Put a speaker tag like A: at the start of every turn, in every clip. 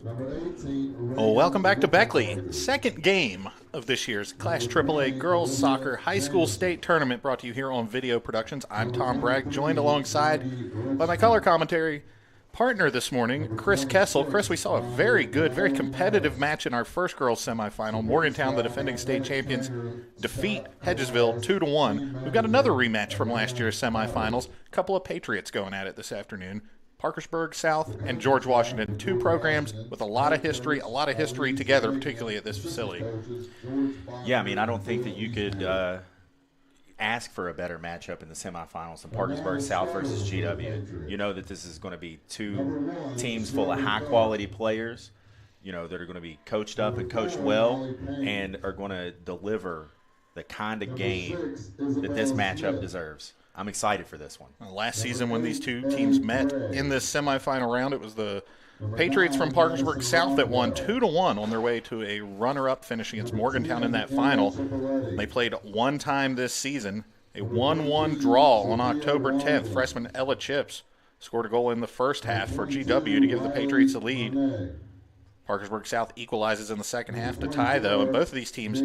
A: Well, welcome back to Beckley. Second game of this year's Class AAA Girls Soccer High School State Tournament brought to you here on Video Productions. I'm Tom Bragg, joined alongside by my color commentary partner this morning, Chris Kessel. Chris, we saw a very good, very competitive match in our first girls semifinal. Morgantown, the defending state champions, defeat Hedgesville 2-1. We've got another rematch from last year's semifinals. A couple of Patriots going at it this afternoon. Parkersburg South and George Washington, two programs with a lot of history together, particularly at this facility.
B: Yeah, I mean, I don't think that you could ask for a better matchup in the semifinals than Parkersburg South versus GW. You know that this is going to be two teams full of high-quality players, that are going to be coached up and coached well and are going to deliver the kind of game that this matchup deserves. I'm excited for this one.
A: Last season when these two teams met in this semifinal round, it was the Patriots from Parkersburg South that won 2-1 on their way to a runner-up finish against Morgantown in that final. They played one time this season, a 1-1 draw on October 10th. Freshman Ella Chips scored a goal in the first half for GW to give the Patriots the lead. Parkersburg South equalizes in the second half to tie, though, and both of these teams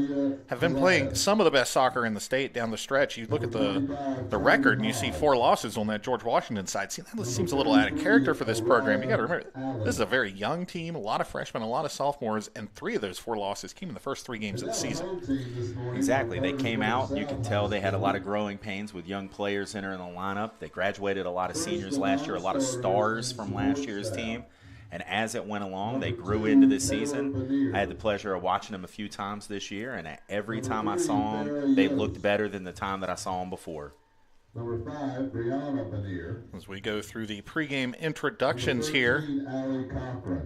A: have been playing some of the best soccer in the state down the stretch. You look at the record, and you see 4 losses on that George Washington side. See, that seems a little out of character for this program. You got to remember, this is a very young team, a lot of freshmen, a lot of sophomores, and 3 of those 4 losses came in the first 3 games of the season.
B: Exactly. They came out. You can tell they had a lot of growing pains with young players entering the lineup. They graduated a lot of seniors last year, a lot of stars from last year's team. And as it went along, they grew into this season. I had the pleasure of watching them a few times this year, and every time I saw them, they looked better than the time that I saw them before.
C: Number 5, Brianna Veneer.
A: As we go through the pregame introductions here,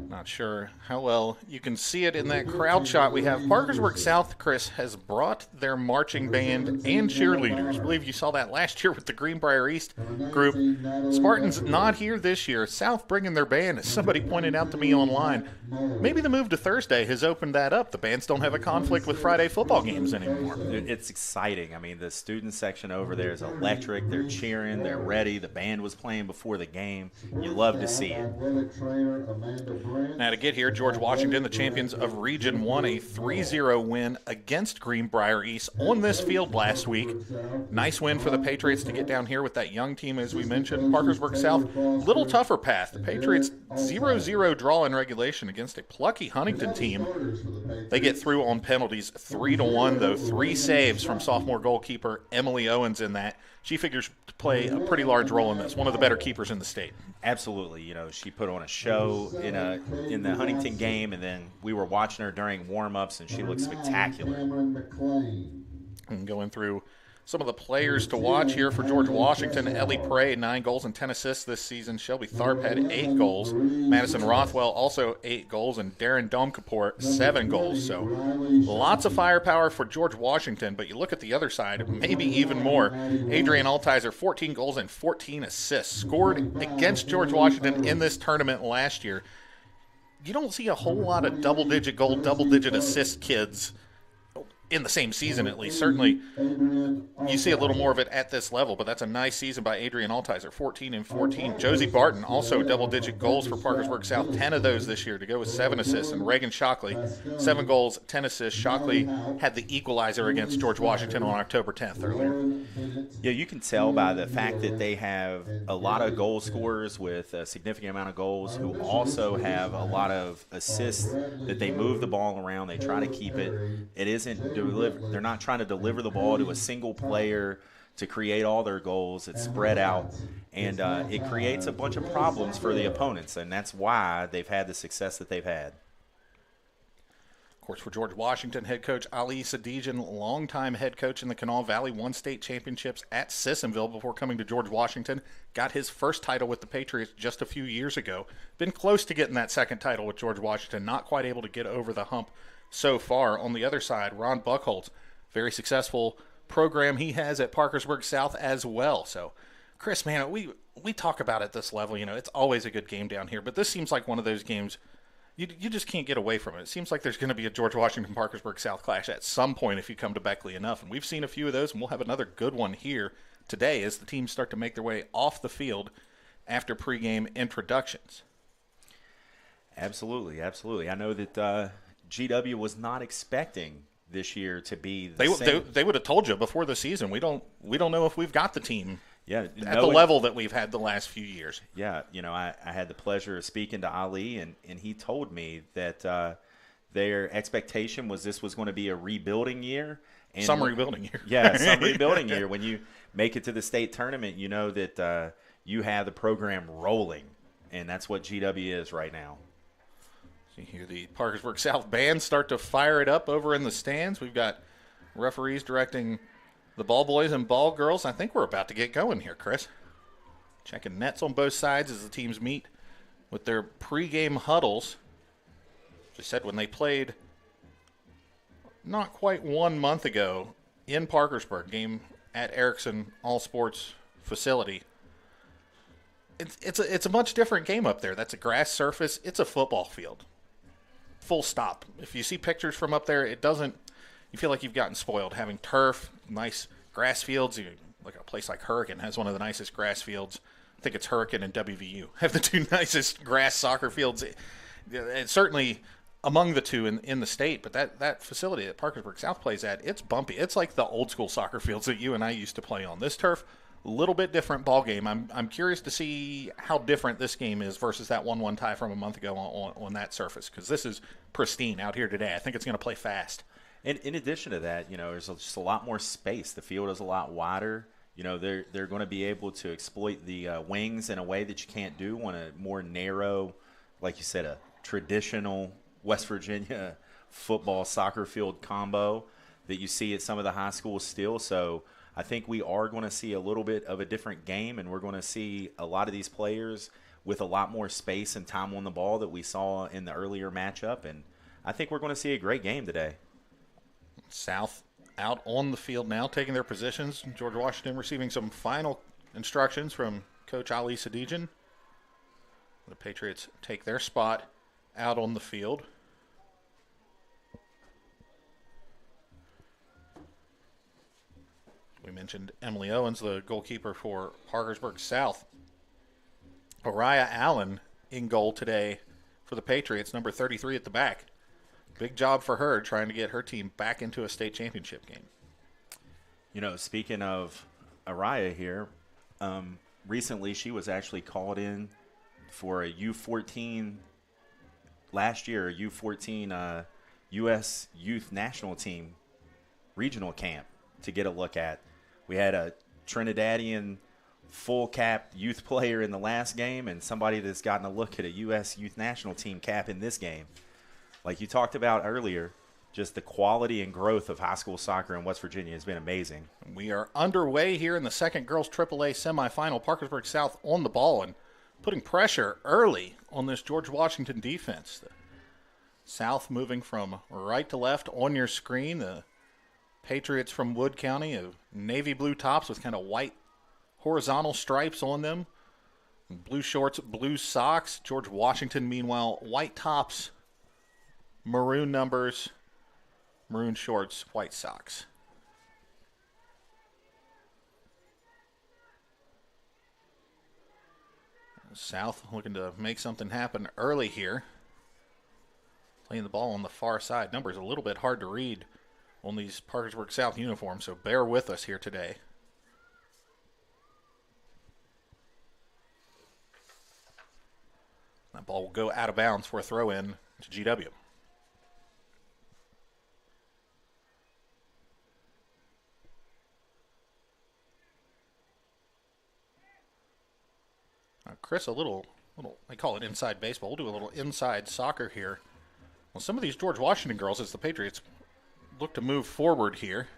A: not sure how well you can see it in that crowd shot we have. Parkersburg South, Chris, has brought their marching band and cheerleaders. I believe you saw that last year with the Greenbrier East group. Spartans not here this year. South bringing their band, as somebody pointed out to me online. Maybe the move to Thursday has opened that up. The bands don't have a conflict with Friday football games anymore.
B: It's exciting. I mean, the student section over there is electric. They're cheering. They're ready. The band was playing before the game. You love to see it.
A: Now to get here, George Washington, the champions of Region 1, a 3-0 win against Greenbrier East on this field last week. Nice win for the Patriots to get down here with that young team, as we mentioned. Parkersburg South, little tougher path. The Patriots 0-0 draw in regulation against a plucky Huntington team. They get through on penalties 3-1, though. 3 saves from sophomore goalkeeper Emily Owens in that. She figures to play a pretty large role in this. One of the better keepers in the state.
B: Absolutely. She put on a show in the Huntington game, and then we were watching her during warm-ups, and she looked spectacular.
A: And going through some of the players to watch here for George Washington: Ellie Prey, 9 goals and 10 assists this season. Shelby Tharp had 8 goals. Madison Rothwell also 8 goals, and Darren Domkapour 7 goals. So lots of firepower for George Washington, but you look at the other side, maybe even more. Adrian Altizer, 14 goals and 14 assists. Scored against George Washington in this tournament last year. You don't see a whole lot of double-digit goal, double-digit assist kids in the same season, at least. Certainly you see a little more of it at this level, but that's a nice season by Adrian Altizer, 14 and 14. Josie Barton, also double-digit goals for Parkersburg South, 10 of those this year to go with 7 assists. And Reagan Shockley, 7 goals, 10 assists. Shockley had the equalizer against George Washington on October 10th earlier.
B: Yeah, you can tell by the fact that they have a lot of goal scorers with a significant amount of goals who also have a lot of assists, that they move the ball around. They try to keep it. It isn't they're not trying to deliver the ball to a single player to create all their goals. It's spread out, and it creates a bunch of problems for the opponents, and that's why they've had the success that they've had.
A: Of course, for George Washington, head coach Ali Sadijian, longtime head coach in the Kanawha Valley, won state championships at Sissonville before coming to George Washington. Got his first title with the Patriots just a few years ago. Been close to getting that second title with George Washington, not quite able to get over the hump so far. On the other side, Ron Buchholz, very successful program he has at Parkersburg South as well. So, Chris, man, we talk about at this level, it's always a good game down here, but this seems like one of those games you just can't get away from it. It seems like there's going to be a George Washington Parkersburg South clash at some point if you come to Beckley enough, and we've seen a few of those, and we'll have another good one here today as the teams start to make their way off the field after pregame introductions.
B: Absolutely, absolutely. I know that GW was not expecting this year to be
A: They would have told you before the season. We don't know if we've got the team at the level that we've had the last few years.
B: Yeah, I had the pleasure of speaking to Ali, and he told me that their expectation was this was going to be a rebuilding year. And
A: some rebuilding year.
B: Yeah, some rebuilding year. When you make it to the state tournament, you know that you have the program rolling, and that's what GW is right now.
A: So you hear the Parkersburg South band start to fire it up over in the stands. We've got referees directing the ball boys and ball girls. I think we're about to get going here, Chris. Checking nets on both sides as the teams meet with their pregame huddles. As I said, when they played not quite 1 month ago in Parkersburg, game at Erickson All Sports facility. It's a much different game up there. That's a grass surface. It's a football field. Full stop. If you see pictures from up there, you feel like you've gotten spoiled. Having turf, nice grass fields. Like a place like Hurricane has one of the nicest grass fields. I think it's Hurricane and WVU have the two nicest grass soccer fields. It's certainly among the two in the state, but that facility that Parkersburg South plays at, it's bumpy. It's like the old school soccer fields that you and I used to play on. This turf, a little bit different ball game. I'm curious to see how different this game is versus that 1-1 tie from a month ago on that surface, because this is pristine out here today. I think it's going to play fast.
B: And in addition to that, there's just a lot more space. The field is a lot wider. They're going to be able to exploit the wings in a way that you can't do on a more narrow, like you said, a traditional West Virginia football soccer field combo that you see at some of the high schools still. So I think we are going to see a little bit of a different game, and we're going to see a lot of these players with a lot more space and time on the ball that we saw in the earlier matchup. And I think we're going to see a great game today.
A: South out on the field now, taking their positions. George Washington receiving some final instructions from Coach Ali Sadijan. The Patriots take their spot out on the field. We mentioned Emily Owens, the goalkeeper for Parkersburg South. Araya Allen in goal today for the Patriots, number 33 at the back. Big job for her trying to get her team back into a state championship game.
B: Speaking of Araya here, recently she was actually called in for a U14 last year, a U14 U.S. Youth National Team regional camp to get a look at. We had a Trinidadian full-cap youth player in the last game and somebody that's gotten a look at a U.S. Youth National Team cap in this game. Like you talked about earlier, just the quality and growth of high school soccer in West Virginia has been amazing.
A: We are underway here in the second girls AAA semifinal. Parkersburg South on the ball and putting pressure early on this George Washington defense. The South moving from right to left on your screen. The Patriots from Wood County of navy blue tops with kind of white horizontal stripes on them. Blue shorts, blue socks. George Washington, meanwhile, white tops, maroon numbers, maroon shorts, white socks. South looking to make something happen early here. Playing the ball on the far side. Numbers a little bit hard to read on these Parkersburg South uniforms, so bear with us here today. That ball will go out of bounds for a throw in to GW. Chris, a little, they call it inside baseball. We'll do a little inside soccer here. Well, some of these George Washington girls, as the Patriots look to move forward here.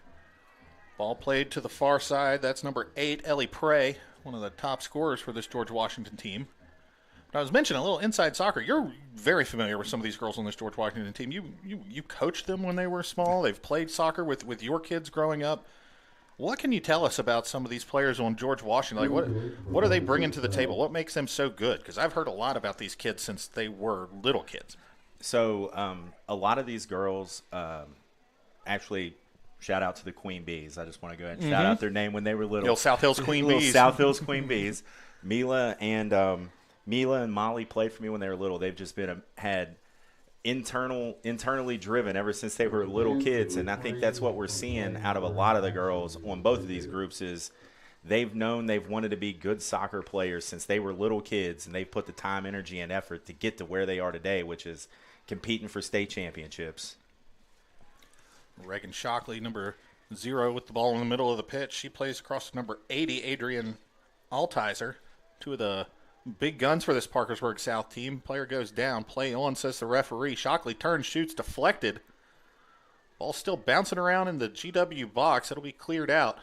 A: Ball played to the far side. That's number 8, Ellie Prey, one of the top scorers for this George Washington team. But I was mentioning a little inside soccer. You're very familiar with some of these girls on this George Washington team. You coached them when they were small. They've played soccer with your kids growing up. What can you tell us about some of these players on George Washington? Like, what are they bringing to the table? What makes them so good? Because I've heard a lot about these kids since they were little kids.
B: So a lot of these girls actually shout out to the Queen Bees. I just want to go ahead and shout out their name when they were little.
A: South Hills Queen Bees.
B: South Hills Queen Bees. Mila and Mila and Molly played for me when they were little. They've just had internally driven ever since they were little kids, and I think that's what we're seeing out of a lot of the girls on both of these groups is they've wanted to be good soccer players since they were little kids, and they've put the time, energy, and effort to get to where they are today, which is competing for state championships.
A: Reagan Shockley, number 0, with the ball in the middle of the pitch. She plays across to number 80, Adrian Altizer, two of the big guns for this Parkersburg South team. Player goes down. Play on, says the referee. Shockley turns, shoots, deflected. Ball still bouncing around in the GW box. It'll be cleared out.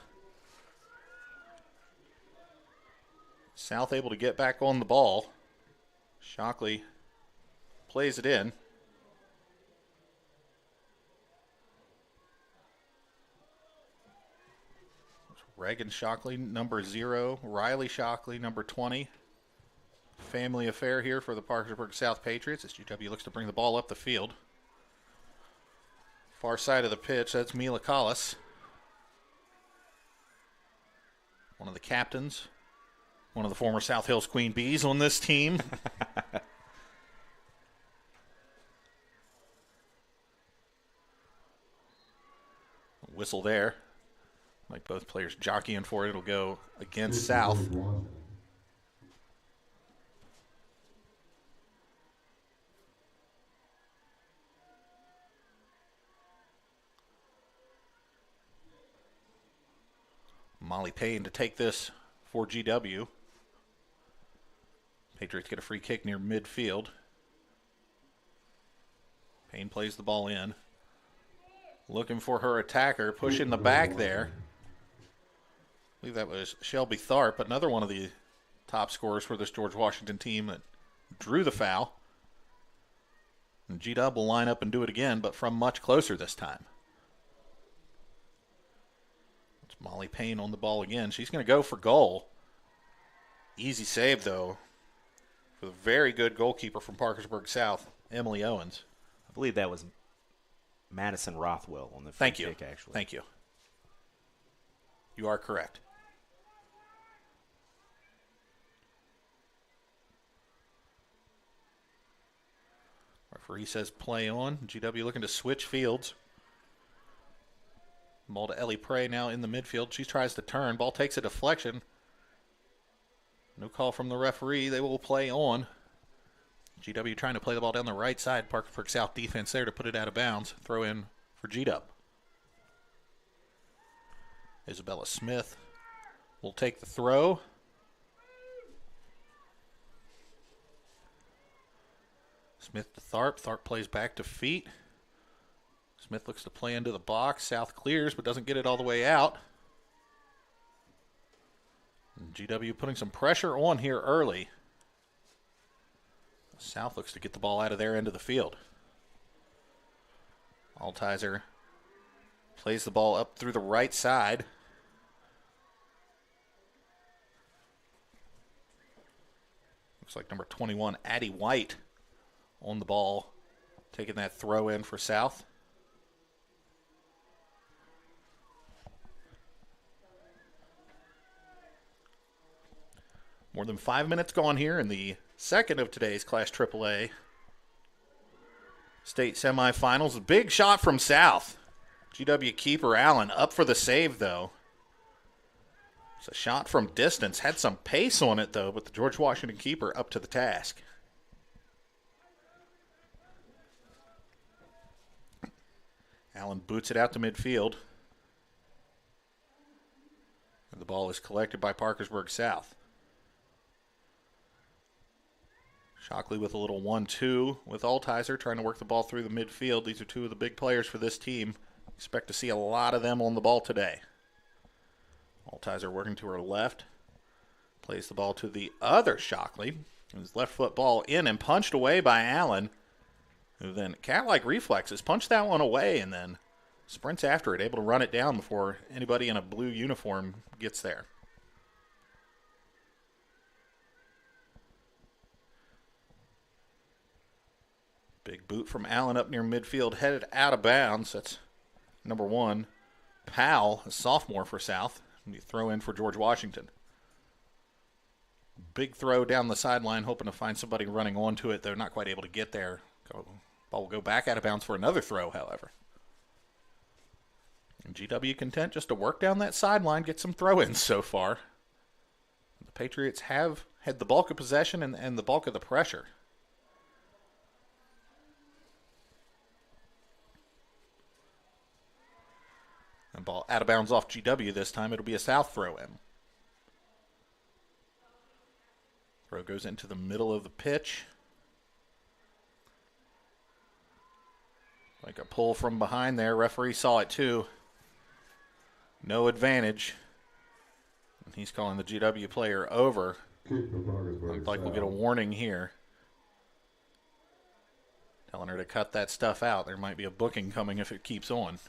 A: South able to get back on the ball. Shockley plays it in. Reagan Shockley, number 0. Riley Shockley, number 20. Family affair here for the Parkersburg South Patriots as GW looks to bring the ball up the field. Far side of the pitch, that's Mila Collis. One of the captains. One of the former South Hills Queen Bees on this team. Whistle there. Like both players jockeying for it. It'll go against South. Molly Payne to take this for GW. Patriots get a free kick near midfield. Payne plays the ball in. Looking for her attacker, pushing the back there. I believe that was Shelby Tharp, another one of the top scorers for this George Washington team that drew the foul. And G-Dub will line up and do it again, but from much closer this time. It's Molly Payne on the ball again. She's going to go for goal. Easy save, though, for the very good goalkeeper from Parkersburg South, Emily Owens.
B: I believe that was Madison Rothwell on the free kick, actually.
A: Thank you. You are correct. Referee says play on. GW looking to switch fields. Ball to Ellie Prey now in the midfield. She tries to turn. Ball takes a deflection. No call from the referee. They will play on. GW trying to play the ball down the right side. Parkersburg South defense there to put it out of bounds. Throw in for G-Dub. Isabella Smith will take the throw. Smith to Tharp. Tharp plays back to feet. Smith looks to play into the box. South clears, but doesn't get it all the way out. And GW putting some pressure on here early. South looks to get the ball out of their end of the field. Altizer plays the ball up through the right side. Looks like number 21, Addie White, on the ball, taking that throw in for South. More than 5 minutes gone here in the second of today's Class AAA state semifinals. A big shot from South. GW keeper Allen up for the save, though. It's a shot from distance. Had some pace on it, though, but the George Washington keeper up to the task. Allen boots it out to midfield. And the ball is collected by Parkersburg South. Shockley with a little 1-2 with Altizer trying to work the ball through the midfield. These are two of the big players for this team. Expect to see a lot of them on the ball today. Altizer working to her left. Plays the ball to the other Shockley. His left foot ball in and punched away by Allen, who then, cat-like reflexes, punched that one away and then sprints after it, able to run it down before anybody in a blue uniform gets there. Big boot from Allen up near midfield, headed out of bounds. That's number 1, Powell, a sophomore for South. And you throw in for George Washington. Big throw down the sideline, hoping to find somebody running onto it. They're not quite able to get there. Ball will go back out of bounds for another throw, however. And GW content just to work down that sideline, get some throw-ins so far. The Patriots have had the bulk of possession and the bulk of the pressure. And ball out of bounds off GW this time. It'll be a south throw-in. Throw goes into the middle of the pitch. Like a pull from behind there. Referee saw it too. No advantage. And he's calling the GW player over. Looks like we'll get a warning here. Telling her to cut that stuff out. There might be a booking coming if it keeps on.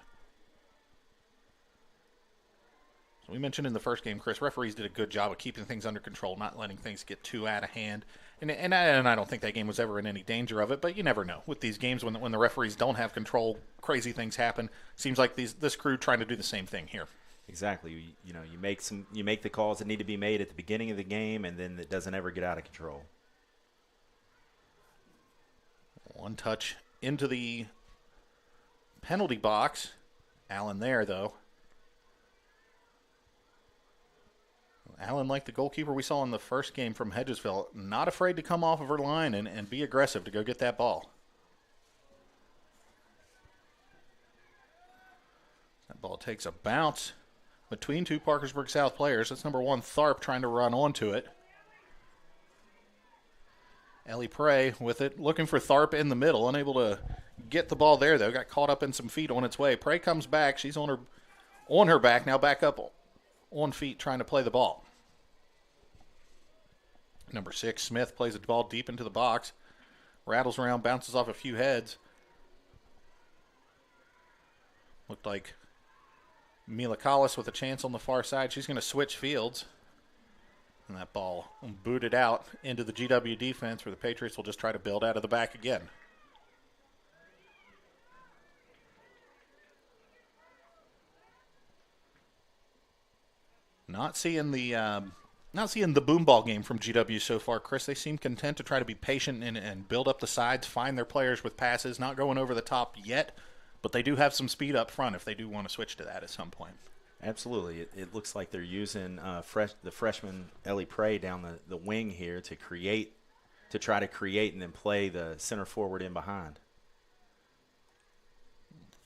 A: So we mentioned in the first game, Chris, referees did a good job of keeping things under control, not letting things get too out of hand. And I don't think that game was ever in any danger of it, but you never know. With these games, when the referees don't have control, crazy things happen. Seems like this crew trying to do the same thing here.
B: Exactly. You make the calls that need to be made at the beginning of the game, and then it doesn't ever get out of control.
A: One touch into the penalty box. Allen there, though. Allen, like the goalkeeper we saw in the first game from Hedgesville, not afraid to come off of her line and be aggressive to go get that ball. That ball takes a bounce between two Parkersburg South players. That's number 1, Tharp, trying to run onto it. Ellie Prey with it, looking for Tharp in the middle, unable to get the ball there, though. Got caught up in some feet on its way. Prey comes back. She's on her back, now back up on feet trying to play the ball. Number 6, Smith, plays the ball deep into the box. Rattles around, bounces off a few heads. Looked like Mila Collis with a chance on the far side. She's going to switch fields. And that ball booted out into the GW defense, where the Patriots will just try to build out of the back again. Not seeing the boom ball game from GW so far, Chris. They seem content to try to be patient and build up the sides, find their players with passes, not going over the top yet, but they do have some speed up front if they do want to switch to that at some point.
B: Absolutely. It looks like they're using the freshman Ellie Prey down the wing here to try to create and then play the center forward in behind.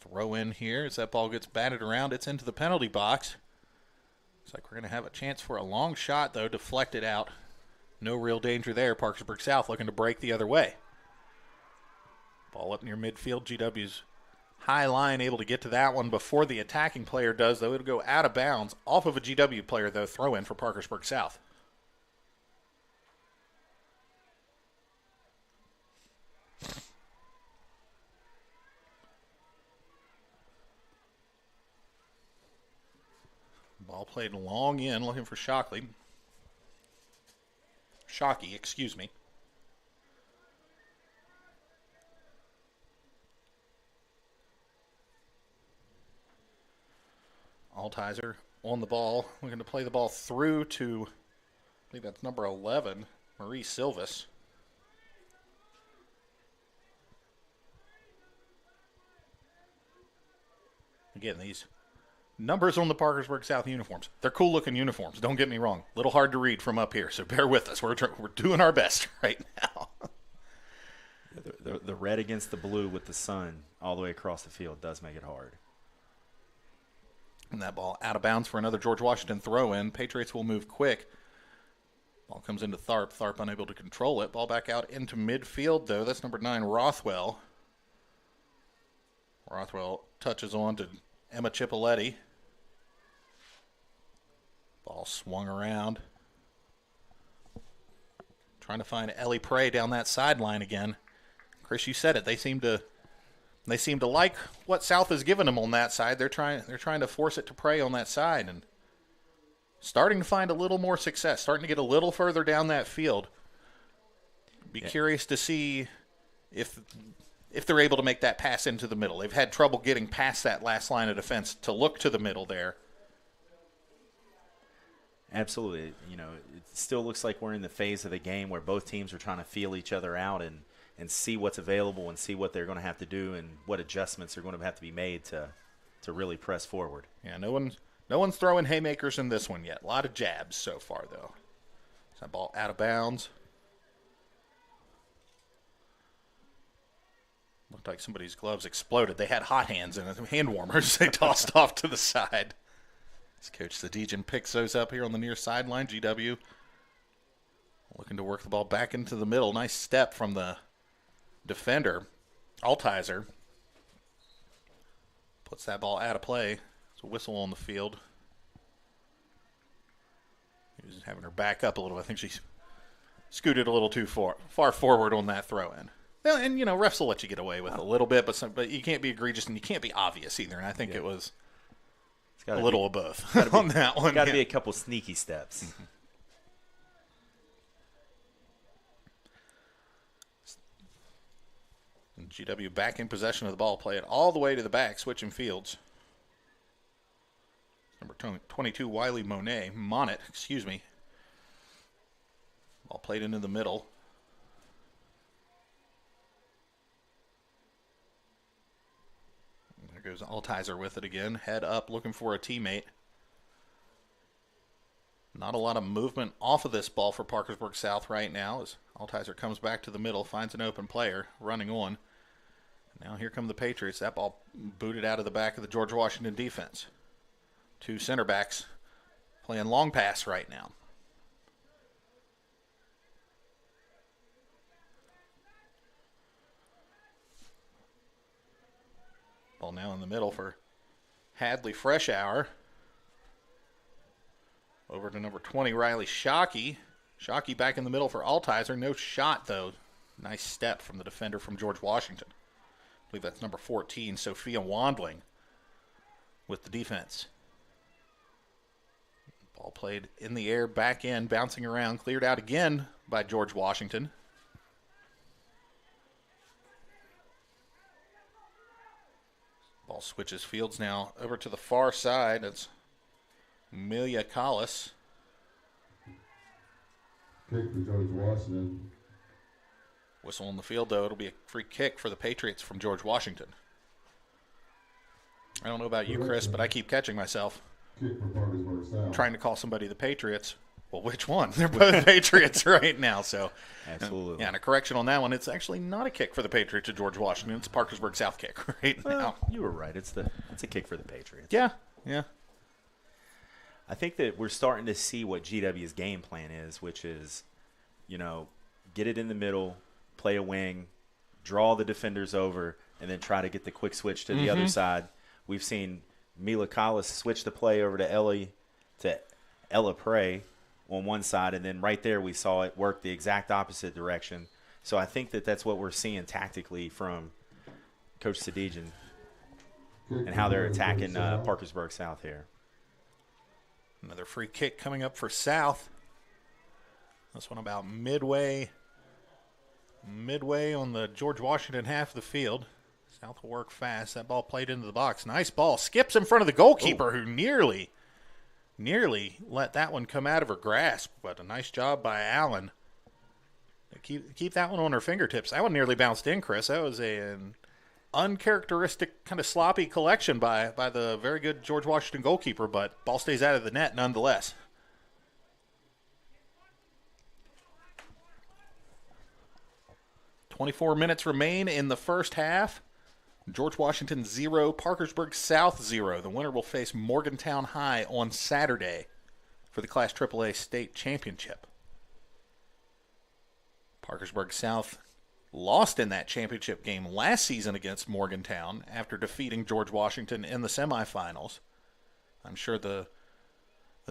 A: Throw in here as that ball gets batted around. It's into the penalty box. Looks like we're going to have a chance for a long shot, though, deflected out. No real danger there. Parkersburg South looking to break the other way. Ball up near midfield. GW's high line able to get to that one before the attacking player does, though. It'll go out of bounds off of a GW player, though. Throw in for Parkersburg South. Ball played long in, looking for Shockey, excuse me. Altizer on the ball, looking to play the ball through to, I believe that's number 11, Marie Silvis. Again, these numbers on the Parkersburg South uniforms. They're cool-looking uniforms. Don't get me wrong. A little hard to read from up here, so bear with us. We're doing our best right now.
B: The red against the blue with the sun all the way across the field does make it hard.
A: And that ball out of bounds for another George Washington throw-in. Patriots will move quick. Ball comes into Tharp. Tharp unable to control it. Ball back out into midfield, though. That's number 9, Rothwell. Rothwell touches on to Emma Cipoletti. Ball swung around. Trying to find Ellie Prey down that sideline again. Chris, you said it. They seem to like what South has given them on that side. They're trying to force it to Prey on that side and starting to find a little more success, starting to get a little further down that field. Be curious to see if they're able to make that pass into the middle. They've had trouble getting past that last line of defense to look to the middle there.
B: Absolutely. You know, it still looks like we're in the phase of the game where both teams are trying to feel each other out and see what's available and see what they're going to have to do and what adjustments are going to have to be made to really press forward.
A: Yeah, no one's throwing haymakers in this one yet. A lot of jabs so far, though. Is that ball out of bounds? Looked like somebody's gloves exploded. They had hot hands and hand warmers they tossed off to the side. As Coach Sadijan picks those up here on the near sideline. GW looking to work the ball back into the middle. Nice step from the defender. Altizer puts that ball out of play. It's a whistle on the field. He was having her back up a little. I think she scooted a little too far forward on that throw-in. And, you know, refs will let you get away with a little bit, but you can't be egregious and you can't be obvious either. And I think it was a little of both on that one.
B: Got to be a couple sneaky steps.
A: And GW back in possession of the ball, play it all the way to the back, switching fields. Number 22, Wiley Monnet, excuse me. Ball played into the middle. There goes Altizer with it again. Head up, looking for a teammate. Not a lot of movement off of this ball for Parkersburg South right now as Altizer comes back to the middle, finds an open player, running on. Now here come the Patriots. That ball booted out of the back of the George Washington defense. Two center backs playing long pass right now. Ball now in the middle for Hadley Freshour. Over to number 20, Riley Shockey. Shockey back in the middle for Altizer. No shot, though. Nice step from the defender from George Washington. I believe that's number 14, Sophia Wandling, with the defense. Ball played in the air, back in, bouncing around, cleared out again by George Washington. Ball switches fields now over to the far side. It's Amelia Collis.
C: Kick for George Washington.
A: Whistle in the field, though. It'll be a free kick for the Patriots from George Washington. I don't know about you, Chris, but I keep catching myself
C: Kick for Parkersburg South.
A: trying to call somebody the Patriots. Well, which one? They're both Patriots right now. So,
B: Absolutely.
A: Yeah, and a correction on that one. It's actually not a kick for the Patriots at George Washington. It's a Parkersburg South kick right now.
B: Well, you were right. It's a kick for the Patriots.
A: Yeah.
B: I think that we're starting to see what GW's game plan is, which is, you know, get it in the middle, play a wing, draw the defenders over, and then try to get the quick switch to the other side. We've seen Mila Collis switch the play over to Ella Prey on one side, and then right there we saw it work the exact opposite direction. So I think that that's what we're seeing tactically from Coach Sadijan and how they're attacking Parkersburg South here.
A: Another free kick coming up for South. This one about midway on the George Washington half of the field. South will work fast. That ball played into the box. Nice ball. Skips in front of the goalkeeper who nearly let that one come out of her grasp. But a nice job by Allen. Keep that one on her fingertips. That one nearly bounced in, Chris. That was an uncharacteristic kind of sloppy collection by the very good George Washington goalkeeper, but ball stays out of the net nonetheless. "24 minutes remain in the first half. George Washington 0, Parkersburg South 0. The winner will face Morgantown High on Saturday for the Class AAA State Championship. Parkersburg South lost in that championship game last season against Morgantown after defeating George Washington in the semifinals. I'm sure that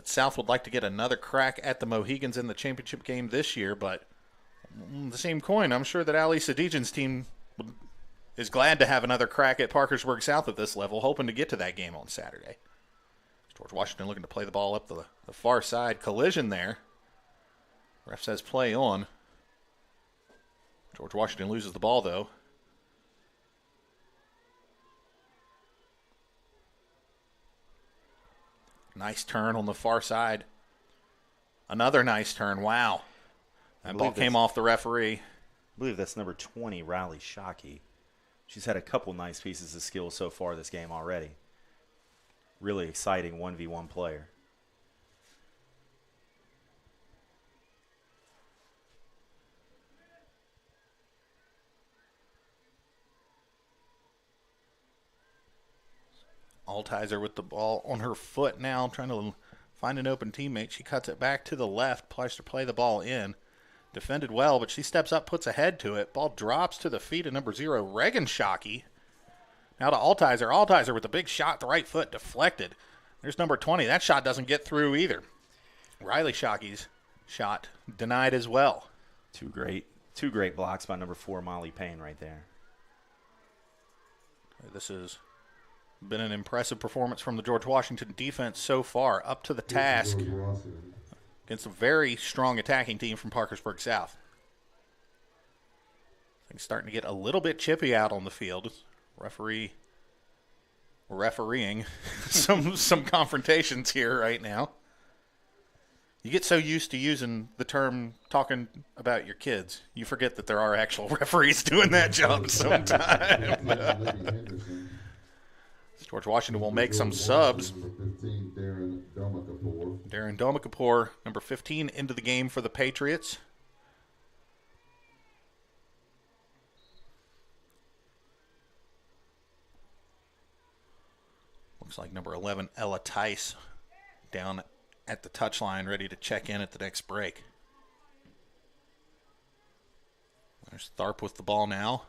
A: South would like to get another crack at the Mohegans in the championship game this year, but the same coin, I'm sure that Ali Sadijan's team is glad to have another crack at Parkersburg South at this level, hoping to get to that game on Saturday. George Washington looking to play the ball up the far side. Collision there. Ref says play on. George Washington loses the ball, though. Nice turn on the far side. Another nice turn. Wow. That ball came off the referee.
B: I believe that's number 20, Riley Shockey. She's had a couple nice pieces of skill so far this game already. Really exciting 1v1 player.
A: Altizer with the ball on her foot now, trying to find an open teammate. She cuts it back to the left, tries to play the ball in. Defended well, but she steps up, puts a head to it. Ball drops to the feet of number 0, Reagan Shockey. Now to Altizer. Altizer with a big shot, the right foot deflected. There's number 20. That shot doesn't get through either. Riley Shockey's shot denied as well.
B: Two great blocks by number 4, Molly Payne right there.
A: This has been an impressive performance from the George Washington defense so far, up to the task against a very strong attacking team from Parkersburg South. Things starting to get a little bit chippy out on the field. Refereeing some confrontations here right now. You get so used to using the term talking about your kids, you forget that there are actual referees doing that job sometimes. George Washington will make some subs. Darren Domakapour, number 15, into the game for the Patriots. Looks like number 11, Ella Tice, down at the touchline, ready to check in at the next break. There's Tharp with the ball now.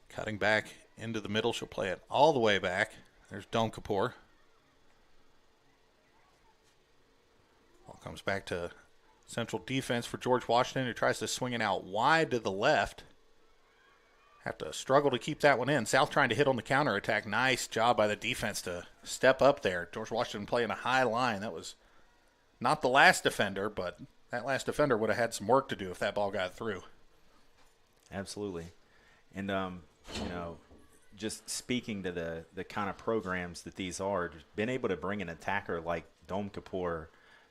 A: Cutting back into the middle. She'll play it all the way back. There's Domakapour. Ball comes back to central defense for George Washington, who tries to swing it out wide to the left. Have to struggle to keep that one in. South trying to hit on the counterattack. Nice job by the defense to step up there. George Washington playing a high line. That was not the last defender, but that last defender would have had some work to do if that ball got through.
B: Absolutely. And, just speaking to the kind of programs that these are, being able to bring an attacker like Domakapour,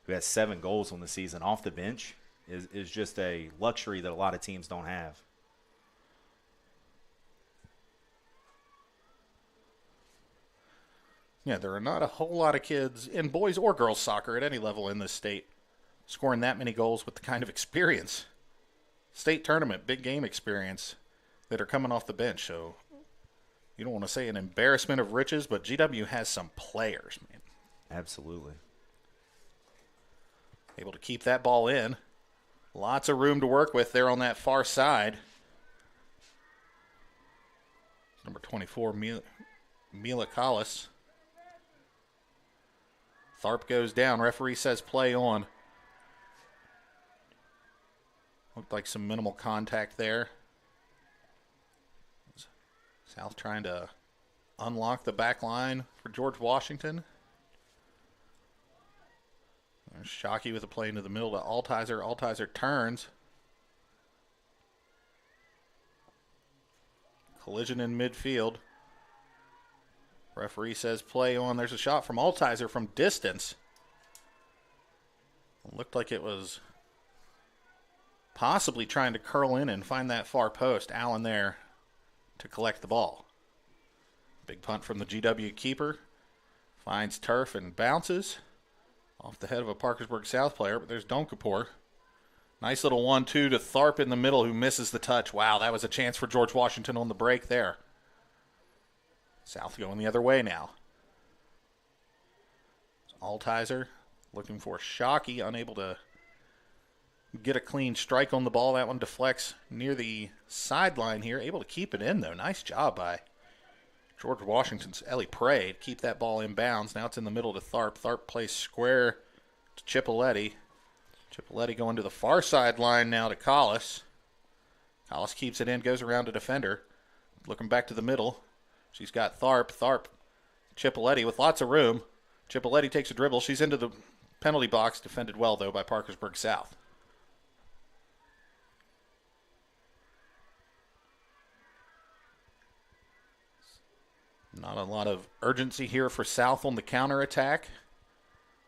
B: who has 7 goals on the season, off the bench is just a luxury that a lot of teams don't have.
A: Yeah, there are not a whole lot of kids in boys or girls soccer at any level in this state scoring that many goals with the kind of experience, state tournament, big game experience, that are coming off the bench. So you don't want to say an embarrassment of riches, but GW has some players, man.
B: Absolutely.
A: Able to keep that ball in. Lots of room to work with there on that far side. Number 24, Mila Collis. Tharp goes down. Referee says play on. Looked like some minimal contact there. South trying to unlock the back line for George Washington. There's Shockey with a play into the middle to Altizer. Altizer turns. Collision in midfield. Referee says play on. There's a shot from Altizer from distance. It looked like it was possibly trying to curl in and find that far post. Allen there to collect the ball. Big punt from the GW keeper. Finds turf and bounces off the head of a Parkersburg South player, but there's Domakapour. Nice little 1-2 to Tharp in the middle, who misses the touch. Wow, that was a chance for George Washington on the break there. South going the other way now. Altizer looking for Shockey, unable to get a clean strike on the ball. That one deflects near the sideline here. Able to keep it in, though. Nice job by George Washington's Ellie Prey to keep that ball in bounds. Now it's in the middle to Tharp. Tharp plays square to Chipoletti. Chipoletti going to the far sideline now to Collis. Collis keeps it in, goes around to defender. Looking back to the middle. She's got Tharp. Tharp, Chipoletti with lots of room. Chipoletti takes a dribble. She's into the penalty box. Defended well, though, by Parkersburg South. Not a lot of urgency here for South on the counterattack.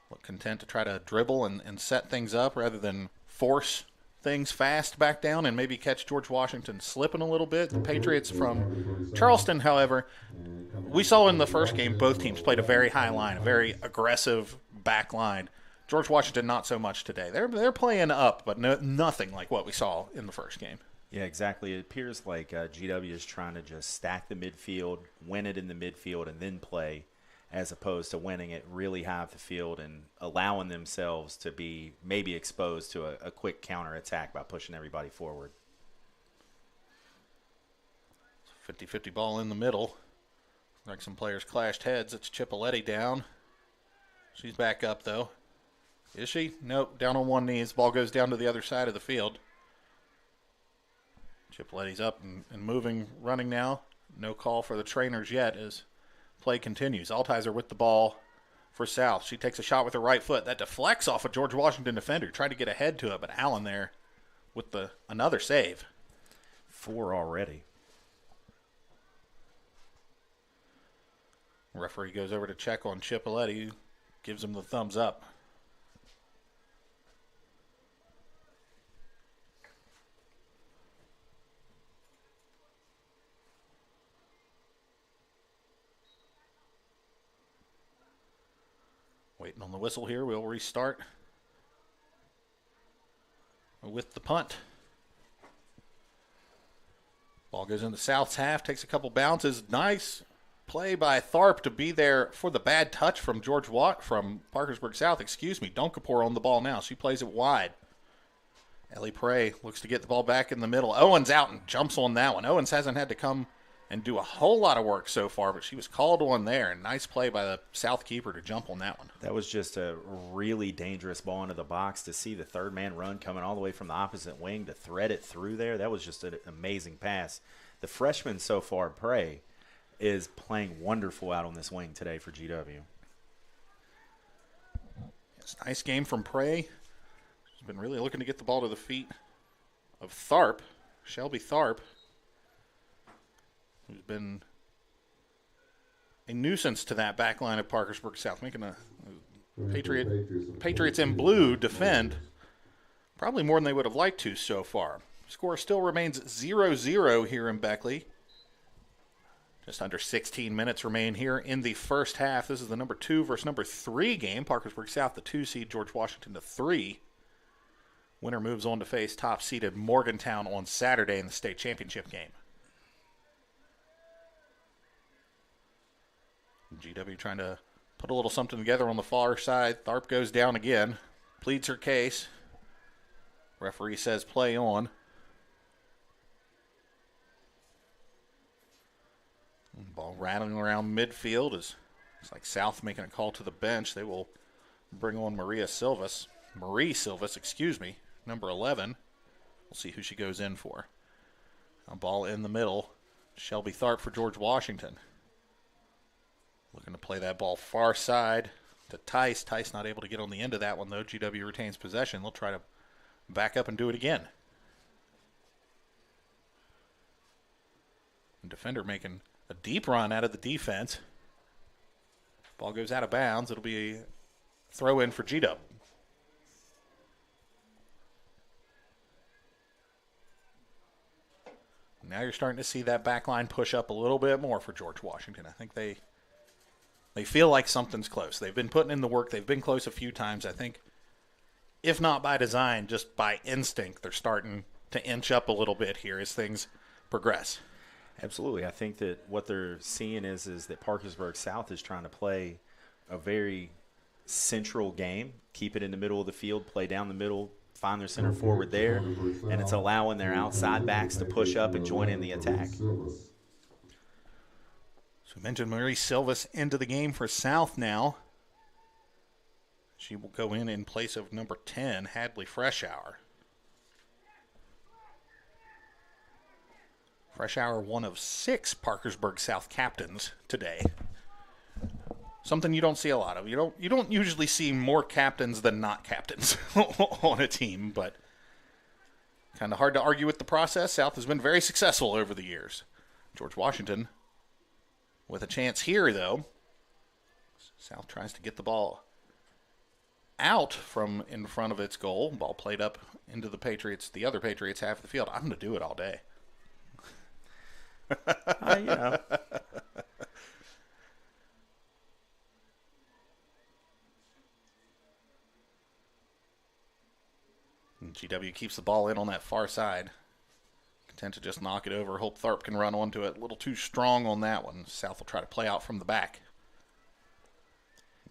A: look content to try to dribble and set things up rather than force things fast back down and maybe catch George Washington slipping a little bit. The Patriots from Charleston, however, we saw in the first game both teams played a very high line, a very aggressive back line. George Washington not so much today. They're playing up, but nothing like what we saw in the first game.
B: Yeah, exactly. It appears like GW is trying to just stack the midfield, win it in the midfield, and then play, as opposed to winning it really high up the field and allowing themselves to be maybe exposed to a quick counterattack by pushing everybody forward.
A: 50-50 ball in the middle. Like some players clashed heads. It's Chipoletti down. She's back up, though. Is she? Nope, down on one knee. This ball goes down to the other side of the field. Chipoletti's up and moving, running now. No call for the trainers yet as play continues. Altizer with the ball for South. She takes a shot with her right foot. That deflects off a George Washington defender. Tried to get ahead to it, but Allen there with another save.
B: 4 already.
A: Referee goes over to check on Chipoletti. Gives him the thumbs up. Waiting on the whistle here. We'll restart with the punt. Ball goes into South's half. Takes a couple bounces. Nice play by Tharp to be there for the bad touch from George Watt from Parkersburg South. Donkapur on the ball now. She plays it wide. Ellie Prey looks to get the ball back in the middle. Owens out and jumps on that one. Owens hasn't had to come and do a whole lot of work so far, but she was called on there. And nice play by the South keeper to jump on that one.
B: That was just a really dangerous ball into the box. To see the third man run coming all the way from the opposite wing to thread it through there, that was just an amazing pass. The freshman so far, Prey, is playing wonderful out on this wing today for GW.
A: It's a nice game from Prey. She's been really looking to get the ball to the feet of Tharp, Shelby Tharp, who's been a nuisance to that back line of Parkersburg South, making a Patriots in blue defend probably more than they would have liked to so far. Score still remains 0-0 here in Beckley. Just under 16 minutes remain here in the first half. This is the number 2 versus number 3 game. Parkersburg South, the 2 seed, George Washington, the 3. Winner moves on to face top-seeded Morgantown on Saturday in the state championship game. GW trying to put a little something together on the far side. Tharp goes down again, pleads her case. Referee says play on. Ball rattling around midfield as it's like South making a call to the bench. They will bring on Marie Silvas, number 11. We'll see who she goes in for. A ball in the middle. Shelby Tharp for George Washington. Looking to play that ball far side to Tice. Tice not able to get on the end of that one, though. GW retains possession. They'll try to back up and do it again. And defender making a deep run out of the defense. Ball goes out of bounds. It'll be a throw in for GW. Now you're starting to see that back line push up a little bit more for George Washington. I think they feel like something's close. They've been putting in the work. They've been close a few times. I think, if not by design, just by instinct, they're starting to inch up a little bit here as things progress.
B: Absolutely. I think that what they're seeing is that Parkersburg South is trying to play a very central game, keep it in the middle of the field, play down the middle, find their center forward there, and it's allowing their outside backs to push up and join in the attack.
A: So we mentioned Marie Silvas into the game for South now. She will go in place of number 10, Hadley Freshour. Freshour, one of 6 Parkersburg South captains today. Something you don't see a lot of. You don't usually see more captains than not captains on a team, but kind of hard to argue with the process. South has been very successful over the years. George Washington with a chance here, though. South tries to get the ball out from in front of its goal. Ball played up into the other Patriots half of the field. I'm going to do it all day.
B: You know.
A: GW keeps the ball in on that far side. Content to just knock it over. Hope Tharp can run onto it. A little too strong on that one. South will try to play out from the back.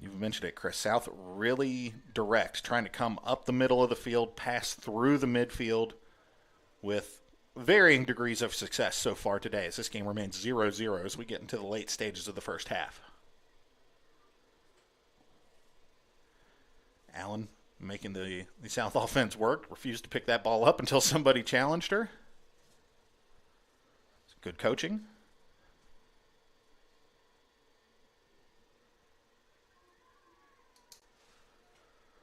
A: You've mentioned it, Chris. South really direct, trying to come up the middle of the field, pass through the midfield with varying degrees of success so far today as this game remains 0-0 as we get into the late stages of the first half. Allen making the South offense work. Refused to pick that ball up until somebody challenged her. It's good coaching.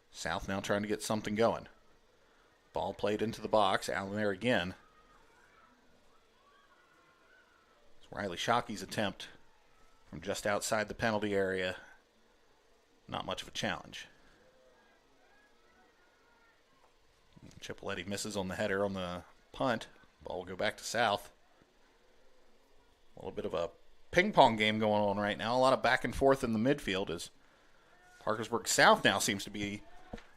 A: South now trying to get something going. Ball played into the box. Allen there again. It's Riley Shockey's attempt from just outside the penalty area. Not much of a challenge. Chipolletti misses on the header on the punt. Ball will go back to South. A little bit of a ping-pong game going on right now. A lot of back and forth in the midfield as Parkersburg South now seems to be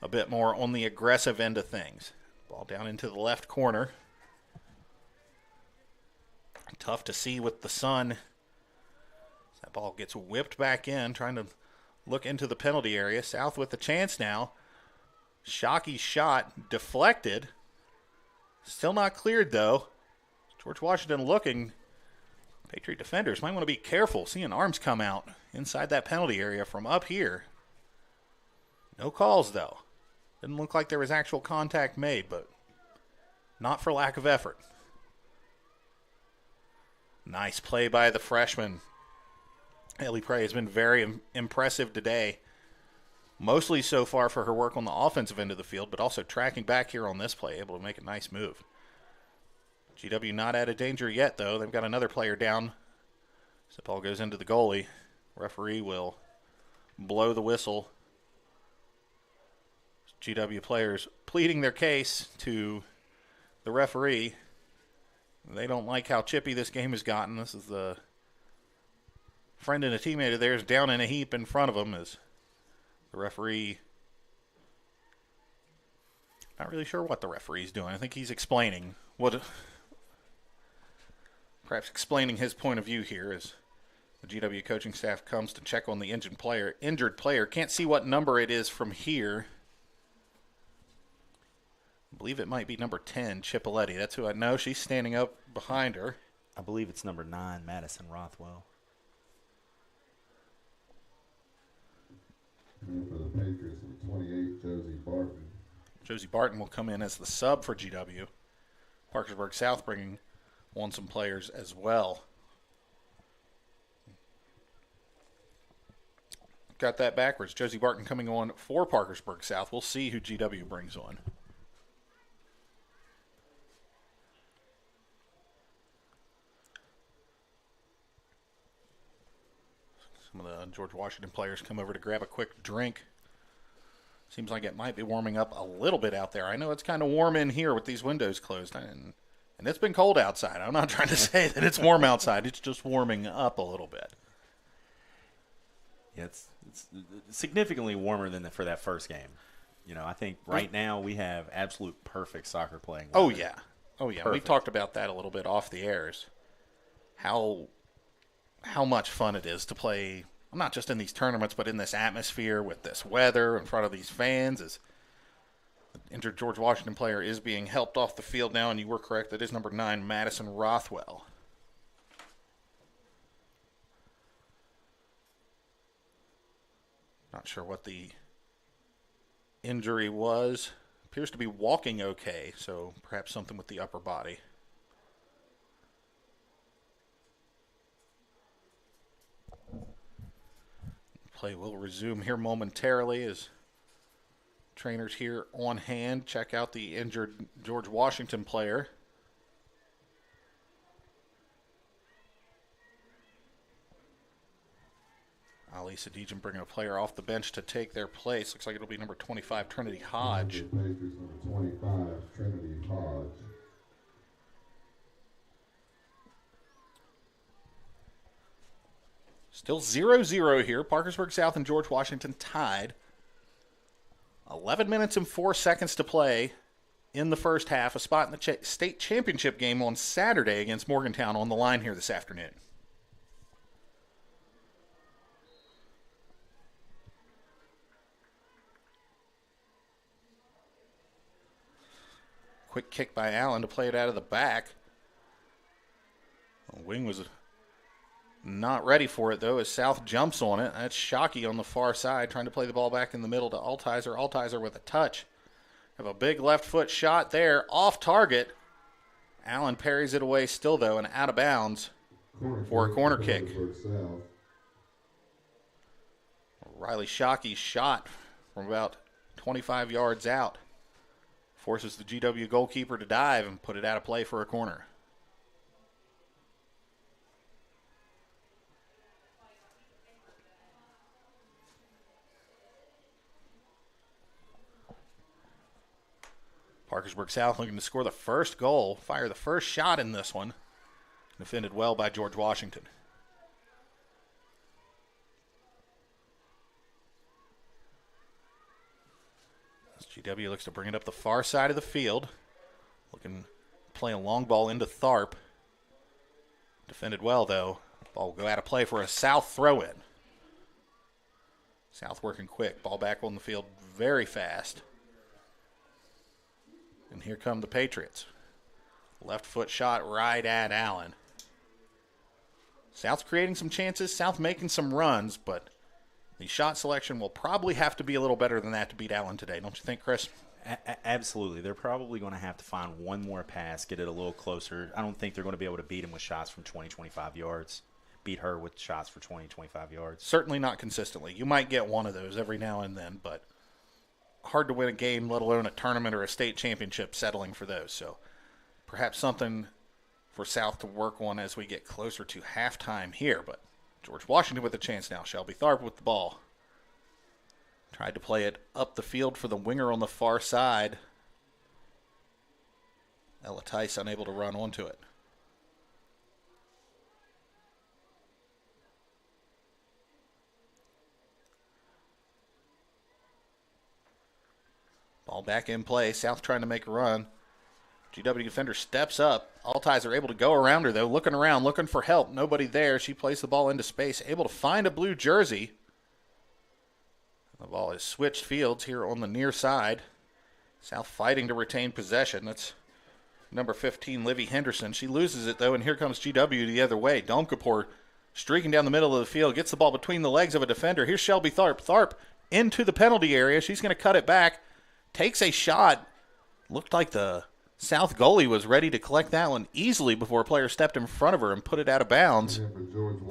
A: a bit more on the aggressive end of things. Ball down into the left corner. Tough to see with the sun. That ball gets whipped back in, trying to look into the penalty area. South with the chance now. Shockey's shot deflected. Still not cleared, though. George Washington looking. Patriot defenders might want to be careful seeing arms come out inside that penalty area from up here. No calls, though. Didn't look like there was actual contact made, but not for lack of effort. Nice play by the freshman. Ellie Prey has been very impressive today. Mostly so far for her work on the offensive end of the field, but also tracking back here on this play, able to make a nice move. GW not out of danger yet, though. They've got another player down. So the ball goes into the goalie. Referee will blow the whistle. GW players pleading their case to the referee. They don't like how chippy this game has gotten. This is the friend and a teammate of theirs down in a heap in front of them as the referee, not really sure what the referee's doing. I think he's explaining perhaps explaining his point of view here as the GW coaching staff comes to check on the injured player. Can't see what number it is from here. I believe it might be number 10, Chipolletti. That's who I know. She's standing up behind her.
B: I believe it's number 9, Madison Rothwell.
C: And for the Patriots, number 28, Josie Barton.
A: Josie Barton will come in as the sub for GW. Parkersburg South bringing on some players as well. Got that backwards. Josie Barton coming on for Parkersburg South. We'll see who GW brings on. Some of the George Washington players come over to grab a quick drink. Seems like it might be warming up a little bit out there. I know it's kind of warm in here with these windows closed, and it's been cold outside. I'm not trying to say that it's warm outside. It's just warming up a little bit.
B: Yeah, it's significantly warmer than for that first game. You know, I think right now we have absolute perfect soccer playing weather.
A: Oh, yeah. Perfect. We talked about that a little bit off the airs. How much fun it is to play, not just in these tournaments, but in this atmosphere with this weather in front of these fans. As the injured George Washington player is being helped off the field now, and you were correct, that is number 9, Madison Rothwell. Not sure what the injury was. Appears to be walking okay, so perhaps something with the upper body. Play will resume here momentarily as trainers here on hand check out the injured George Washington player. Now Lisa Dejan bringing a player off the bench to take their place. Looks like it'll be number 25, Trinity Hodge.
C: Patriots, number 25, Trinity Hodge.
A: Still 0-0 here. Parkersburg South and George Washington tied. 11 minutes and 4 seconds to play in the first half. A spot in the state championship game on Saturday against Morgantown on the line here this afternoon. Quick kick by Allen to play it out of the back. The wing was not ready for it, though, as South jumps on it. That's Shockey on the far side, trying to play the ball back in the middle to Altizer. Altizer with a touch. Have a big left foot shot there, off target. Allen parries it away still, though, and out of bounds for a corner kick. Riley Shockey's shot from about 25 yards out forces the GW goalkeeper to dive and put it out of play for a corner. Parkersburg South looking to score the first goal, fire the first shot in this one. Defended well by George Washington. As GW looks to bring it up the far side of the field. Looking to play a long ball into Tharp. Defended well, though. Ball will go out of play for a South throw-in. South working quick. Ball back on the field very fast. And here come the Patriots. Left foot shot right at Allen. South's creating some chances. South making some runs, but the shot selection will probably have to be a little better than that to beat Allen today. Don't you think, Chris?
B: Absolutely. They're probably going to have to find one more pass, get it a little closer. I don't think they're going to be able to beat him with shots from 20, 25 yards. Beat her with shots for 20, 25 yards.
A: Certainly not consistently. You might get one of those every now and then, but hard to win a game, let alone a tournament or a state championship settling for those. So perhaps something for South to work on as we get closer to halftime here. But George Washington with a chance now. Shelby Tharp with the ball. Tried to play it up the field for the winger on the far side. Ella Tice unable to run onto it. Ball back in play. South trying to make a run. GW defender steps up. Altizer are able to go around her, though. Looking around, looking for help. Nobody there. She plays the ball into space. Able to find a blue jersey. The ball is switched fields here on the near side. South fighting to retain possession. That's number 15, Livy Henderson. She loses it, though, and here comes GW the other way. Domkapour streaking down the middle of the field. Gets the ball between the legs of a defender. Here's Shelby Tharp. Tharp into the penalty area. She's going to cut it back. Takes a shot. Looked like the South goalie was ready to collect that one easily before a player stepped in front of her and put it out of bounds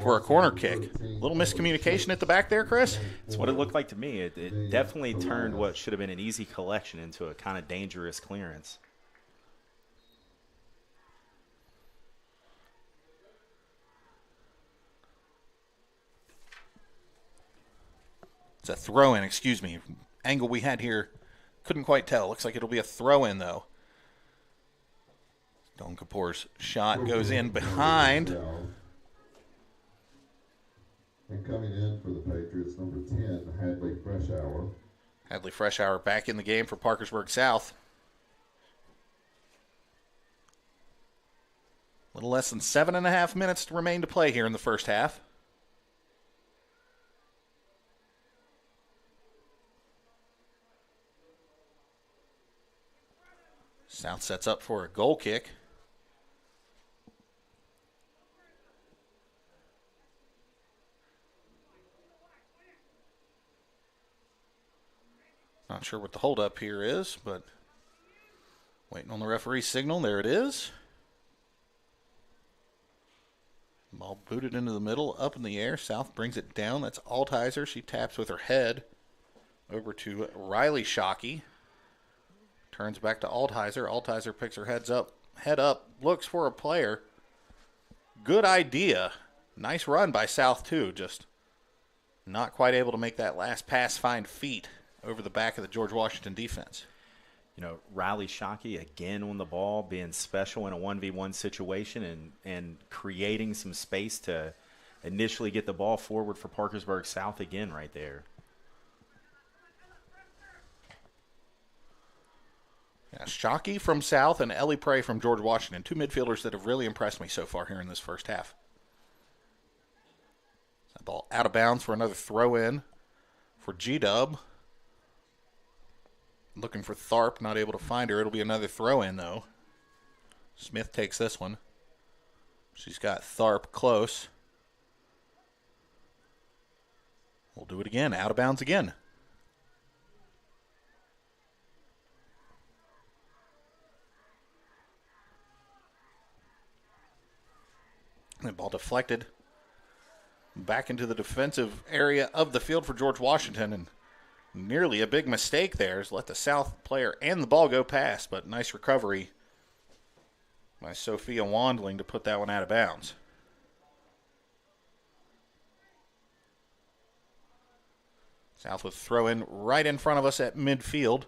A: for a corner kick. A little miscommunication at the back there, Chris?
B: That's what it looked like to me. It definitely turned what should have been an easy collection into a kind of dangerous clearance.
A: It's a throw-in, excuse me. Angle we had here, couldn't quite tell. Looks like it'll be a throw-in, though. Domkapour's shot goes in behind.
C: And coming in for the Patriots, number 10, Hadley Freshour.
A: Hadley Freshour back in the game for Parkersburg South. A little less than 7.5 minutes to remain to play here in the first half. South sets up for a goal kick. Not sure what the holdup here is, but waiting on the referee's signal. There it is. Ball booted into the middle, up in the air. South brings it down. That's Altizer. She taps with her head over to Riley Shockey. Turns back to Altizer. Altizer picks her head up, looks for a player. Good idea. Nice run by South, too. Just not quite able to make that last pass find feet over the back of the George Washington defense.
B: Riley Shockey again on the ball, being special in a 1v1 situation and creating some space to initially get the ball forward for Parkersburg South again right there.
A: Yeah, Shockey from South and Ellie Prey from George Washington, two midfielders that have really impressed me so far here in this first half. That ball out of bounds for another throw-in for G-Dub. Looking for Tharp, not able to find her. It'll be another throw-in, though. Smith takes this one. She's got Tharp close. We'll do it again. Out of bounds again. The ball deflected back into the defensive area of the field for George Washington, and nearly a big mistake there is let the South player and the ball go past, but nice recovery by Sophia Wandling to put that one out of bounds. South with throw in right in front of us at midfield.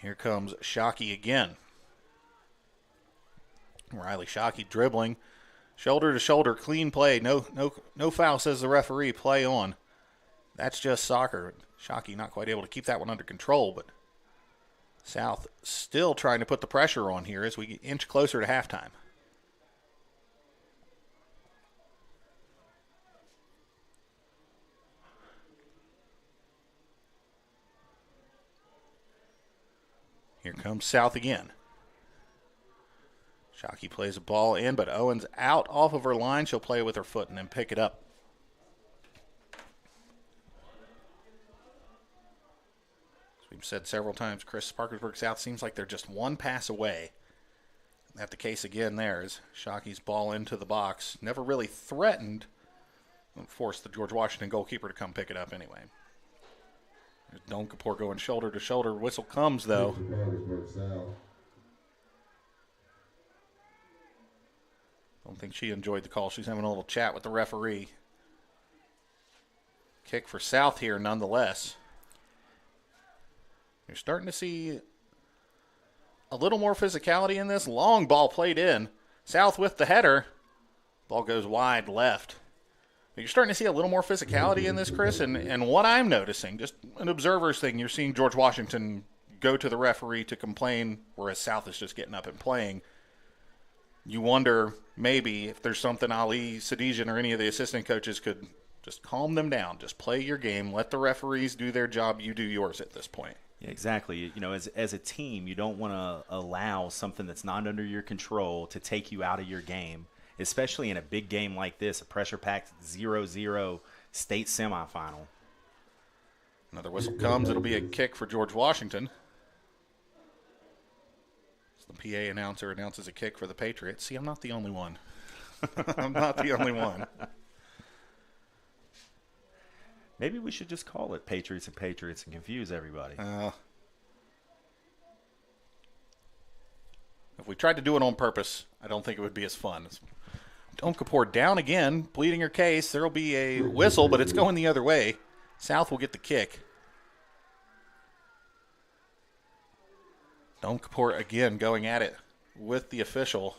A: Here comes Shockey again. Riley Shockey dribbling, shoulder to shoulder, clean play. No foul, says the referee. Play on. That's just soccer. Shockey not quite able to keep that one under control, but South still trying to put the pressure on here as we inch closer to halftime. Here comes South again. Shockey plays a ball in, but Owens out off of her line. She'll play with her foot and then pick it up. As we've said several times, Chris, Parkersburg South seems like they're just one pass away. That's the case again there as Shockey's ball into the box. Never really threatened. And forced the George Washington goalkeeper to come pick it up anyway. There's Donkapur going shoulder to shoulder. Whistle comes, though. Don't think she enjoyed the call. She's having a little chat with the referee. Kick for South here nonetheless. You're starting to see a little more physicality in this. Long ball played in. South with the header. Ball goes wide left. You're starting to see a little more physicality in this, Chris, and what I'm noticing, just an observer's thing, you're seeing George Washington go to the referee to complain, whereas South is just getting up and playing. You wonder maybe if there's something Ali Sadijian or any of the assistant coaches could just calm them down. Just play your game. Let the referees do their job. You do yours at this point.
B: Yeah, exactly. As a team, you don't want to allow something that's not under your control to take you out of your game, especially in a big game like this, a pressure-packed 0-0 state semifinal.
A: Another whistle comes. It'll be a kick for George Washington. The PA announcer announces a kick for the Patriots. See, I'm not the only one. I'm not the only one.
B: Maybe we should just call it Patriots and Patriots and confuse everybody.
A: If we tried to do it on purpose, I don't think it would be as fun. Donkapur down again, pleading her case. There will be a whistle, but it's going the other way. South will get the kick. Donkapur again going at it with the official.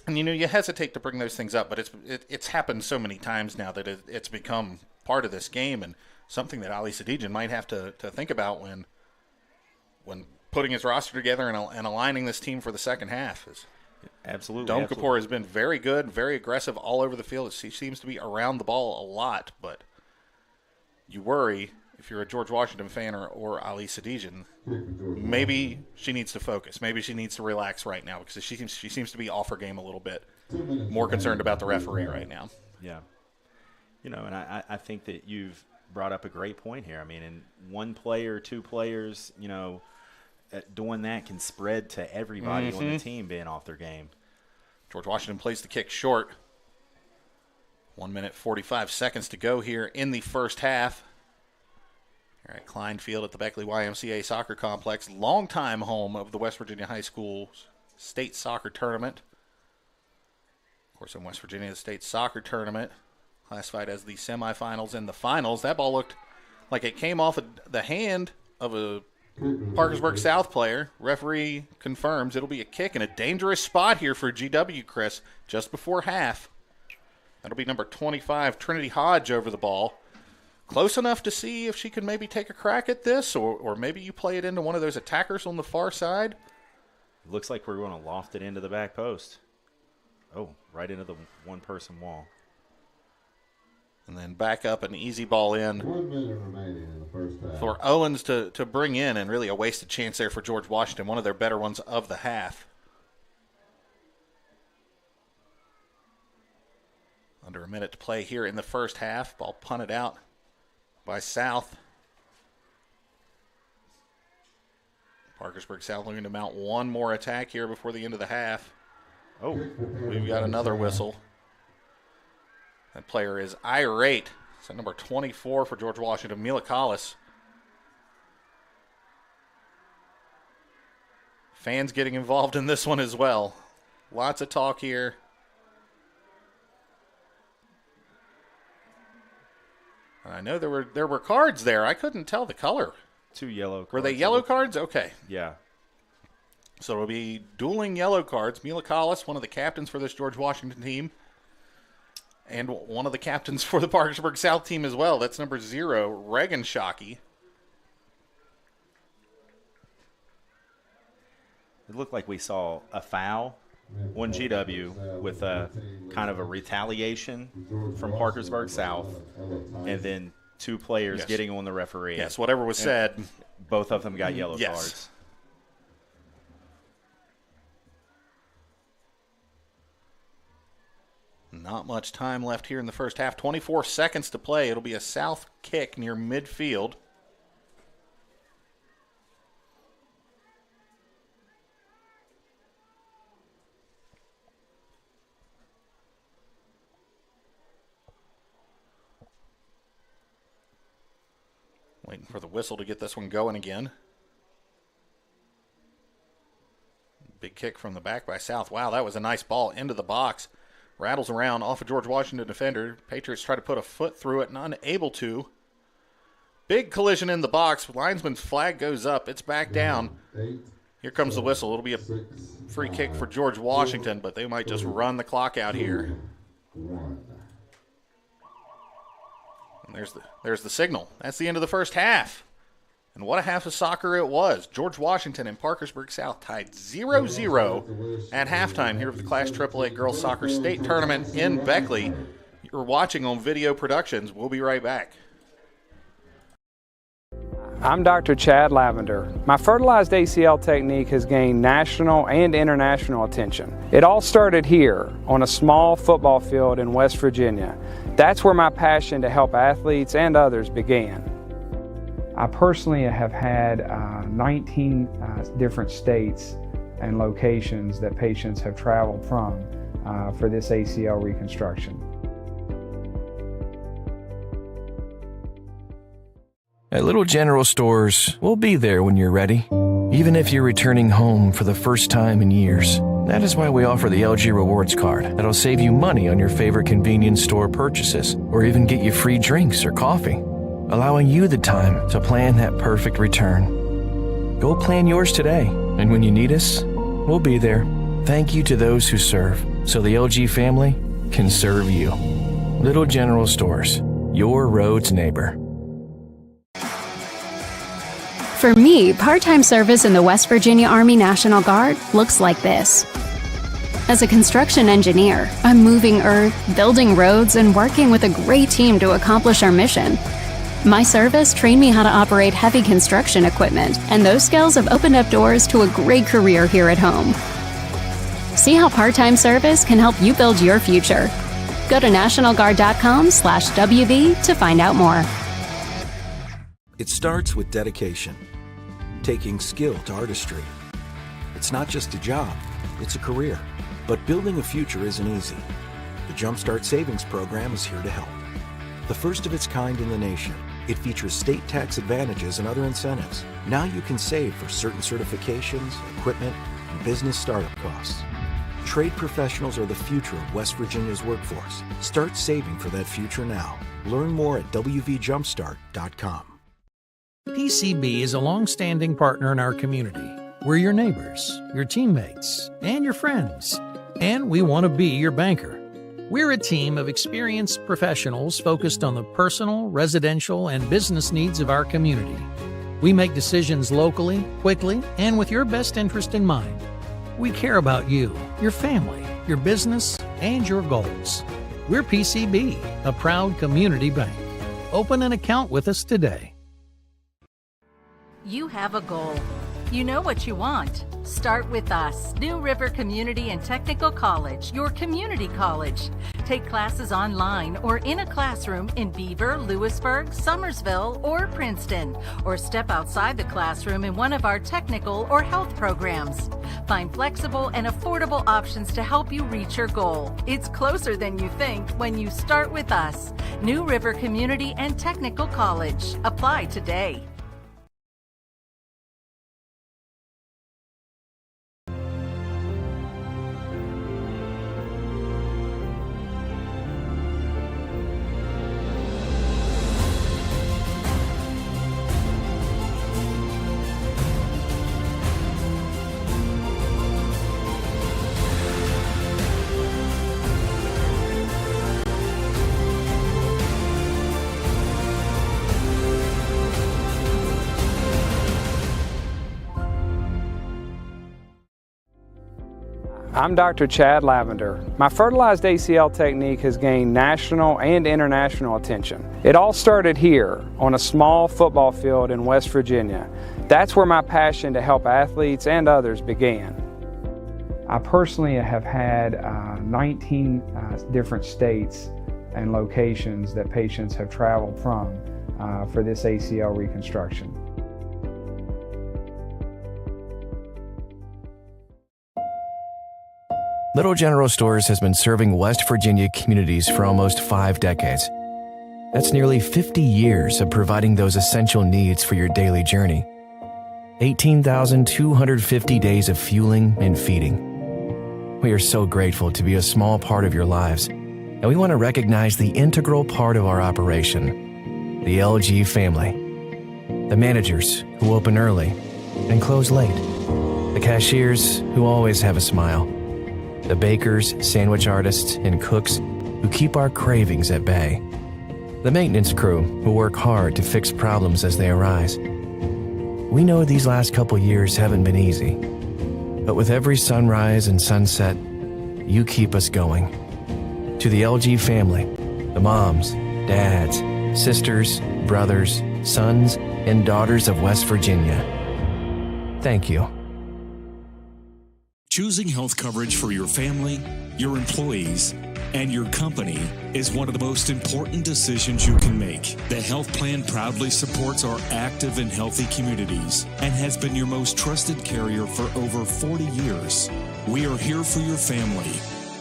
A: And, you hesitate to bring those things up, but it's happened so many times now that it's become part of this game and something that Ali Sadijian might have to think about when putting his roster together and aligning this team for the second half.
B: Absolutely.
A: Donkapur has been very good, very aggressive all over the field. He seems to be around the ball a lot, but you worry if you're a George Washington fan or Ali Sadijian, maybe she needs to focus. Maybe she needs to relax right now because she seems to be off her game a little bit. More concerned about the referee right now.
B: Yeah. And I think that you've brought up a great point here. I mean, and one player, two players, doing that can spread to everybody on the team being off their game.
A: George Washington plays the kick short. 1 minute, 45 seconds to go here in the first half. Here at Klein Field at the Beckley YMCA Soccer Complex, longtime home of the West Virginia High School State Soccer Tournament. Of course, in West Virginia, the State Soccer Tournament, classified as the semifinals and the finals. That ball looked like it came off the hand of a Parkersburg South player. Referee confirms it'll be a kick in a dangerous spot here for GW, Chris, just before half. That'll be number 25, Trinity Hodge, over the ball. Close enough to see if she can maybe take a crack at this, or maybe you play it into one of those attackers on the far side.
B: Looks like we're going to loft it into the back post. Oh, right into the one-person wall.
A: And then back up an easy ball in
C: 1 minute remaining in the first half.
A: for Owens to bring in, and really a wasted chance there for George Washington, one of their better ones of the half. Under a minute to play here in the first half. Ball punted out by South. Parkersburg South looking to mount one more attack here before the end of the half. Oh, we've got another whistle. That player is irate. So number 24 for George Washington, Mila Collis. Fans getting involved in this one as well. Lots of talk here. I know there were cards there. I couldn't tell the color.
B: 2 yellow cards.
A: Were they yellow cards? Okay.
B: Yeah.
A: So it'll be dueling yellow cards. Mila Collis, one of the captains for this George Washington team, and one of the captains for the Parkersburg South team as well. That's number 0, Reagan Shockey.
B: It looked like we saw a foul on GW with a kind of a retaliation from Parkersburg South, and then 2 players getting on the referee.
A: Yes, whatever was said.
B: Both of them got yellow
A: Yes.
B: cards.
A: Not much time left here in the first half. 24 seconds to play. It'll be a South kick near midfield. Waiting for the whistle to get this one going again. Big kick from the back by South. Wow, that was a nice ball into the box. Rattles around off a George Washington defender. Patriots try to put a foot through it and unable to. Big collision in the box. Linesman's flag goes up. It's back down. Here comes the whistle. It'll be a free kick for George Washington, but they might just run the clock out here. And there's the signal. That's the end of the first half. And what a half of soccer it was. George Washington and Parkersburg South tied 0-0 at halftime here of the Class AAA Girls Soccer State Tournament in Beckley. You're watching on Video Productions. We'll be right back.
D: I'm Dr. Chad Lavender. My fertilized ACL technique has gained national and international attention. It all started here on a small football field in West Virginia. That's where my passion to help athletes and others began. I personally have had 19 different states and locations that patients have traveled from for this ACL reconstruction.
E: At Little General Stores, we'll be there when you're ready, even if you're returning home for the first time in years. That is why we offer the LG Rewards Card that'll save you money on your favorite convenience store purchases, or even get you free drinks or coffee, allowing you the time to plan that perfect return. Go plan yours today, and when you need us, we'll be there. Thank you to those who serve, so the LG family can serve you. Little General Stores, your road's neighbor.
F: For me, part-time service in the West Virginia Army National Guard looks like this. As a construction engineer, I'm moving earth, building roads, and working with a great team to accomplish our mission. My service trained me how to operate heavy construction equipment, and those skills have opened up doors to a great career here at home. See how part-time service can help you build your future. Go to nationalguard.com/WV to find out more.
G: It starts with dedication, taking skill to artistry. It's not just a job, it's a career. But building a future isn't easy. The Jumpstart Savings Program is here to help. The first of its kind in the nation, It features state tax advantages and other incentives. Now you can save for certain certifications, equipment, and business startup costs. Trade professionals are the future of West Virginia's workforce. Start saving for that future now. Learn more at wvjumpstart.com.
H: PCB is a long-standing partner in our community. We're your neighbors, your teammates, and your friends. And we want to be your banker. We're a team of experienced professionals focused on the personal, residential, and business needs of our community. We make decisions locally, quickly, and with your best interest in mind. We care about you, your family, your business, and your goals. We're PCB, a proud community bank. Open an account with us today.
I: You have a goal. You know what you want. Start with us, New River Community and Technical College, your community college. Take classes online or in a classroom in Beaver, Lewisburg, Summersville, or Princeton, or step outside the classroom in one of our technical or health programs. Find flexible and affordable options to help you reach your goal. It's closer than you think when you start with us. New River Community and Technical College. Apply today.
D: I'm Dr. Chad Lavender. My fertilized ACL technique has gained national and international attention. It all started here on a small football field in West Virginia. That's where my passion to help athletes and others began. I personally have had 19 different states and locations that patients have traveled from for this ACL reconstruction.
E: Little General Stores has been serving West Virginia communities for almost 5 decades. That's nearly 50 years of providing those essential needs for your daily journey. 18,250 days of fueling and feeding. We are so grateful to be a small part of your lives, and we want to recognize the integral part of our operation, the LG family. The managers who open early and close late. The cashiers who always have a smile. The bakers, sandwich artists, and cooks who keep our cravings at bay. The maintenance crew who work hard to fix problems as they arise. We know these last couple years haven't been easy, but with every sunrise and sunset, you keep us going. To the LG family, the moms, dads, sisters, brothers, sons, and daughters of West Virginia, thank you.
J: Choosing health coverage for your family, your employees, and your company is one of the most important decisions you can make. The health plan proudly supports our active and healthy communities and has been your most trusted carrier for over 40 years. We are here for your family.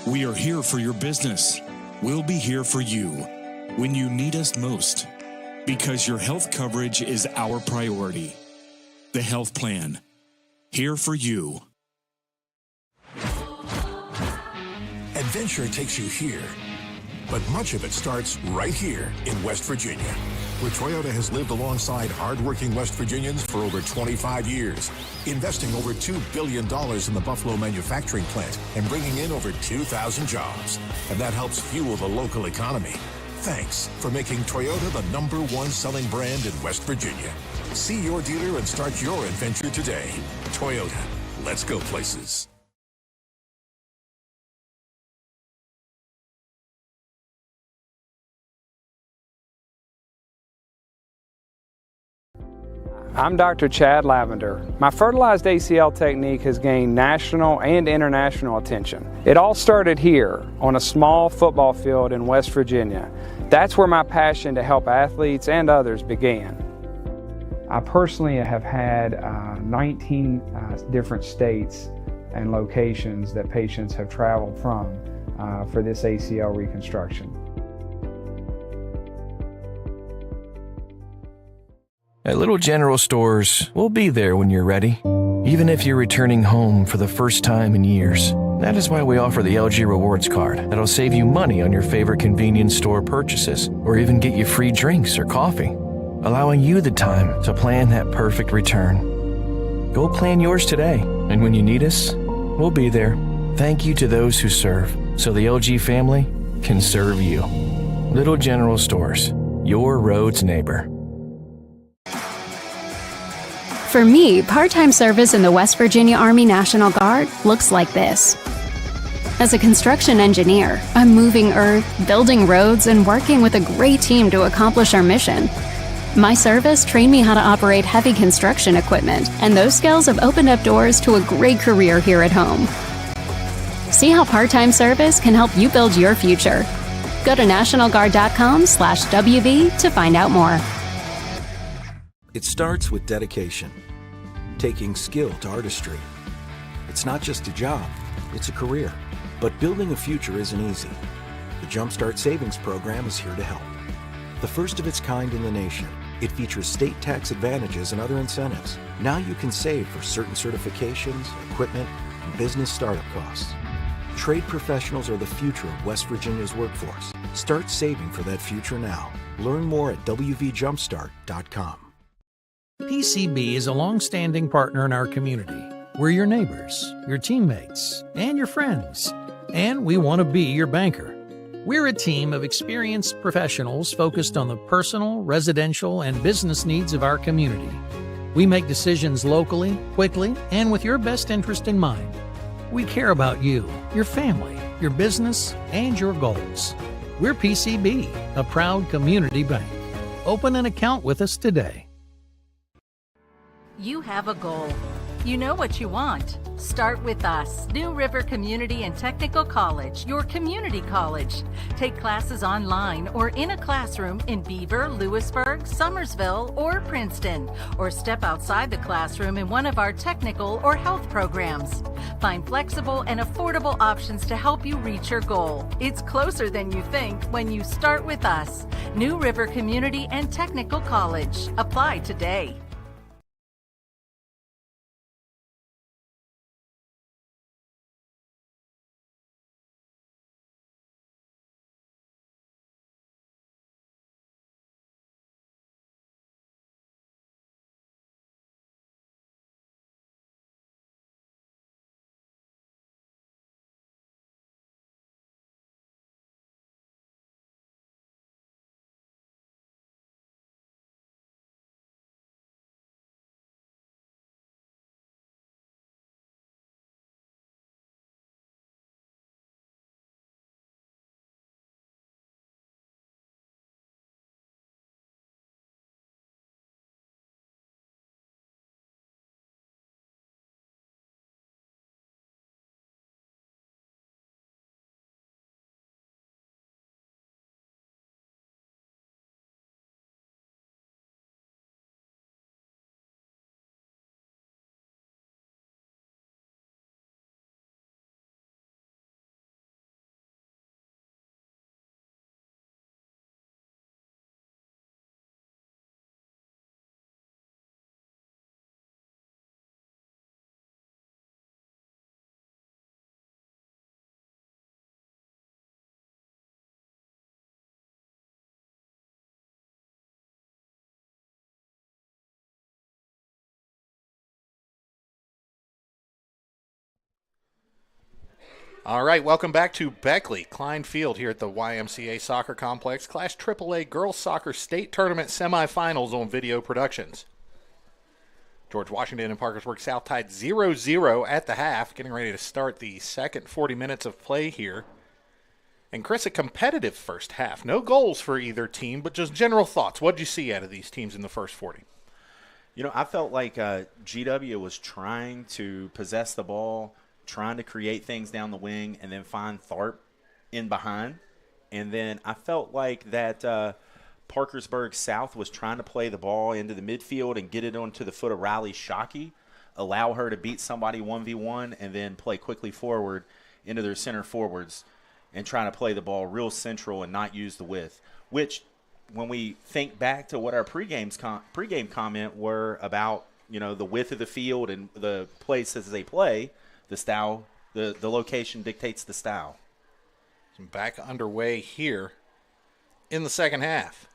J: We are here for your business. We'll be here for you when you need us most, because your health coverage is our priority. The health plan, here for you.
K: Adventure takes you here, but much of it starts right here in West Virginia, where Toyota has lived alongside hardworking West Virginians for over 25 years, investing over $2 billion in the Buffalo manufacturing plant and bringing in over 2,000 jobs. And that helps fuel the local economy. Thanks for making Toyota the #1 selling brand in West Virginia. See your dealer and start your adventure today. Toyota, let's go places.
D: I'm Dr. Chad Lavender. My fertilized ACL technique has gained national and international attention. It all started here on a small football field in West Virginia. That's where my passion to help athletes and others began. I personally have had 19 different states and locations that patients have traveled from for this ACL reconstruction.
E: At Little General Stores, we'll be there when you're ready, even if you're returning home for the first time in years. That is why we offer the LG Rewards Card that'll save you money on your favorite convenience store purchases, or even get you free drinks or coffee, allowing you the time to plan that perfect return. Go plan yours today, and when you need us, we'll be there. Thank you to those who serve, so the LG family can serve you. Little General Stores, your road's neighbor.
F: For me, part-time service in the West Virginia Army National Guard looks like this. As a construction engineer, I'm moving earth, building roads, and working with a great team to accomplish our mission. My service trained me how to operate heavy construction equipment, and those skills have opened up doors to a great career here at home. See how part-time service can help you build your future. Go to nationalguard.com/WV to find out more.
G: It starts with dedication, taking skill to artistry. It's not just a job, it's a career. But building a future isn't easy. The Jumpstart Savings Program is here to help. The first of its kind in the nation, it features state tax advantages and other incentives. Now you can save for certain certifications, equipment, and business startup costs. Trade professionals are the future of West Virginia's workforce. Start saving for that future now. Learn more at wvjumpstart.com.
H: PCB is a long-standing partner in our community. We're your neighbors, your teammates, and your friends. And we want to be your banker. We're a team of experienced professionals focused on the personal, residential, and business needs of our community. We make decisions locally, quickly, and with your best interest in mind. We care about you, your family, your business, and your goals. We're PCB, a proud community bank. Open an account with us today.
I: You have a goal. You know what you want. Start with us. New River Community and Technical College, your community college. Take classes online or in a classroom in Beaver, Lewisburg, Summersville, or Princeton, or step outside the classroom in one of our technical or health programs. Find flexible and affordable options to help you reach your goal. It's closer than you think when you start with us. New River Community and Technical College. Apply today.
A: All right, welcome back to Beckley Klein Field here at the YMCA Soccer Complex. Class AAA Girls Soccer State Tournament Semifinals on video productions. George Washington and Parkersburg South tied 0-0 at the half, getting ready to start the second 40 minutes of play here. And Chris, a competitive first half. No goals for either team, but just general thoughts. What did you see out of these teams in the first 40?
B: You know, I felt like GW was trying to possess the ball, trying to create things down the wing, and then find Tharp in behind. And then I felt like that Parkersburg South was trying to play the ball into the midfield and get it onto the foot of Riley Shockey, allow her to beat somebody 1v1, and then play quickly forward into their center forwards and trying to play the ball real central and not use the width, which when we think back to what our pregame comment were about, the width of the field and the places they play, the style, the location dictates the style.
A: Back underway here in the second half.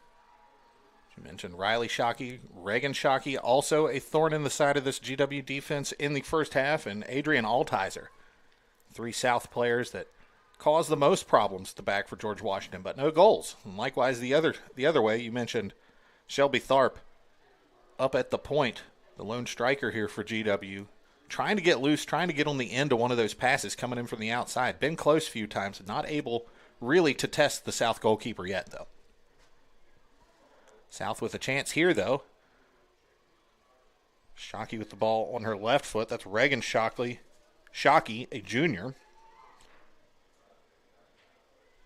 A: You mentioned Riley Shockey, Reagan Shockey, also a thorn in the side of this GW defense in the first half, and Adrian Altizer. 3 South players that caused the most problems at the back for George Washington, but no goals. And likewise, the other way, you mentioned Shelby Tharp up at the point, the lone striker here for GW, trying to get loose, trying to get on the end of one of those passes coming in from the outside. Been close a few times, not able really to test the South goalkeeper yet, though. South with a chance here, though. Shockey with the ball on her left foot. That's Reagan Shockey, a junior.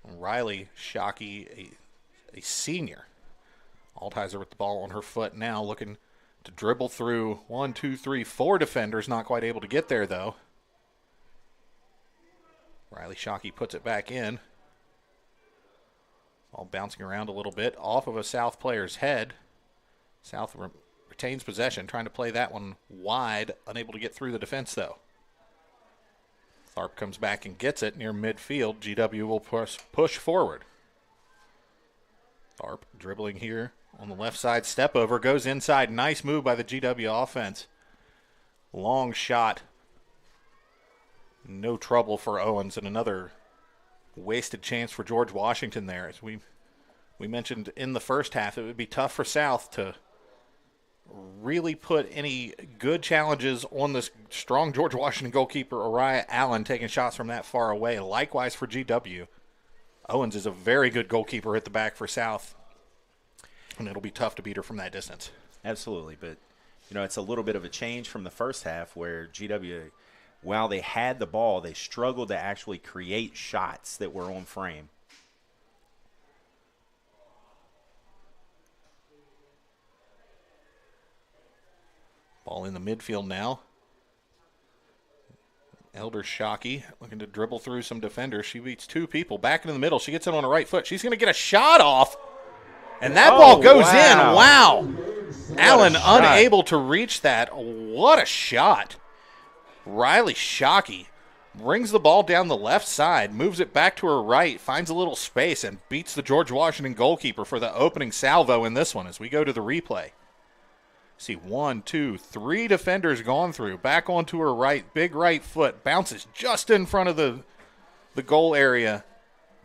A: And Riley Shockey, a senior. Altizer with the ball on her foot now, looking to dribble through 1, 2, 3, 4 defenders. Not quite able to get there, though. Riley Shockey puts it back in. Ball bouncing around a little bit off of a South player's head. South retains possession, trying to play that one wide. Unable to get through the defense, though. Tharp comes back and gets it near midfield. GW will push forward. Tharp dribbling here on the left side. Step over, goes inside. Nice move by the GW offense. Long shot. No trouble for Owens, and another wasted chance for George Washington there. As we mentioned in the first half, it would be tough for South to really put any good challenges on this strong George Washington goalkeeper, Ariah Allen, taking shots from that far away. Likewise for GW. Owens is a very good goalkeeper at the back for South, and it'll be tough to beat her from that distance.
B: Absolutely, but it's a little bit of a change from the first half where GW, while they had the ball, they struggled to actually create shots that were on frame.
A: Ball in the midfield now. Elder Shockey looking to dribble through some defenders. She beats 2 people. Back into the middle. She gets it on her right foot. She's going to get a shot off. And that ball goes in. Wow. Allen unable to reach that. What a shot. Riley Shockey brings the ball down the left side, moves it back to her right, finds a little space, and beats the George Washington goalkeeper for the opening salvo in this one as we go to the replay. See 1, 2, 3 defenders gone through. Back onto her right, big right foot, bounces just in front of the goal area.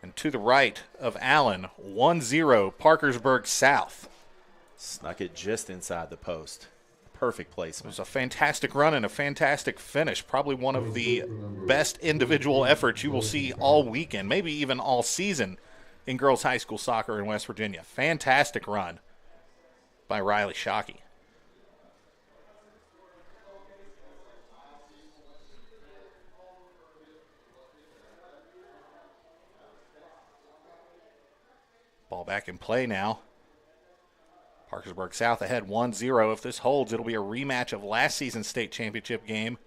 A: And to the right of Allen, 1-0, Parkersburg South.
B: Snuck it just inside the post. Perfect placement.
A: It was a fantastic run and a fantastic finish. Probably one of the best individual efforts you will see all weekend, maybe even all season in girls high school soccer in West Virginia. Fantastic run by Riley Shockey. Ball back in play now. Parkersburg South ahead 1-0. If this holds, it'll be a rematch of last season's state championship game.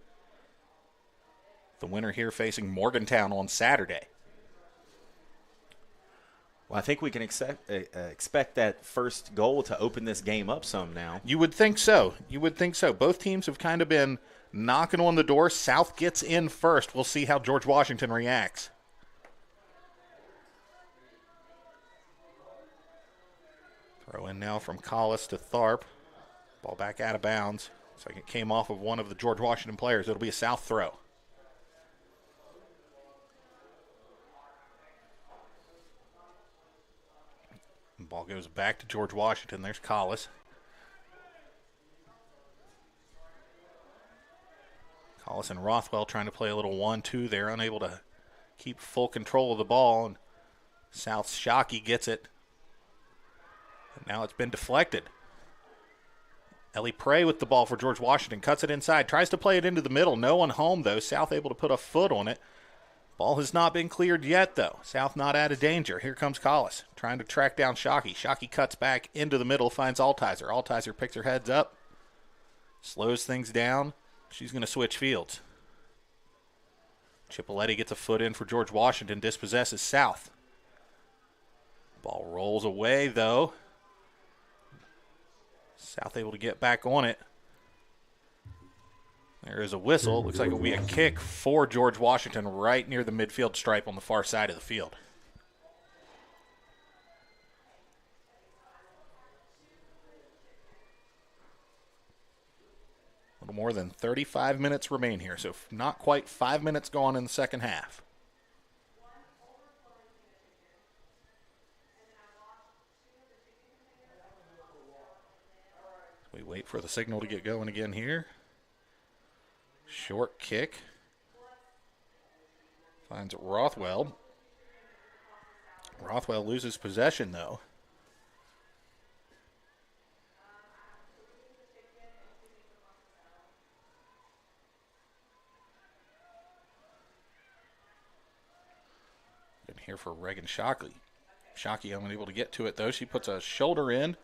A: The winner here facing Morgantown on Saturday.
B: Well, I think we can expect that first goal to open this game up some now.
A: You would think so. Both teams have kind of been knocking on the door. South gets in first. We'll see how George Washington reacts. Throw in now from Collis to Tharp. Ball back out of bounds. Looks like it came off of one of the George Washington players. It'll be a South throw. Ball goes back to George Washington. There's Collis. Collis and Rothwell trying to play a little 1-2 there, unable to keep full control of the ball. And South's Shockey gets it. And now it's been deflected. Ellie Prey with the ball for George Washington. Cuts it inside. Tries to play it into the middle. No one home, though. South able to put a foot on it. Ball has not been cleared yet, though. South not out of danger. Here comes Collis trying to track down Shockey. Shockey cuts back into the middle, finds Altizer. Altizer picks her heads up. Slows things down. She's going to switch fields. Chipolletti gets a foot in for George Washington. Dispossesses South. Ball rolls away, though. South able to get back on it. There is a whistle. Looks like it will be a kick for George Washington right near the midfield stripe on the far side of the field. A little more than 35 minutes remain here, so not quite 5 minutes gone in the second half. We wait for the signal to get going again here. Short kick. Finds Rothwell. Rothwell loses possession, though. And here for Reagan Shockley. Shockey unable to get to it, though. She puts a shoulder in.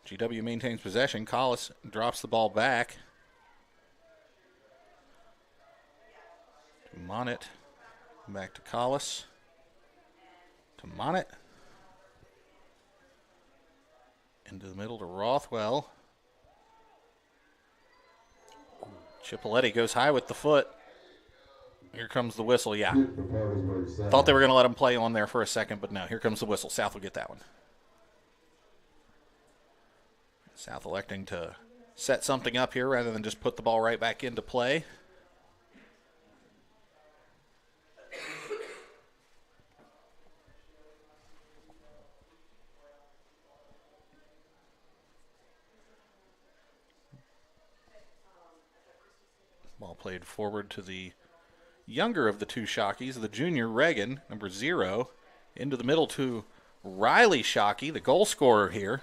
A: GW maintains possession. Collis drops the ball back. To Monnet. Back to Collis. To Monnet. Into the middle to Rothwell. Chipoletti goes high with the foot. Here comes the whistle, yeah. Thought they were going to let him play on there for a second, but no. Here comes the whistle. South will get that one. South electing to set something up here rather than just put the ball right back into play. Ball played forward to the younger of the two Shockeys, the junior Reagan, number 0, into the middle to Riley Shockey, the goal scorer here.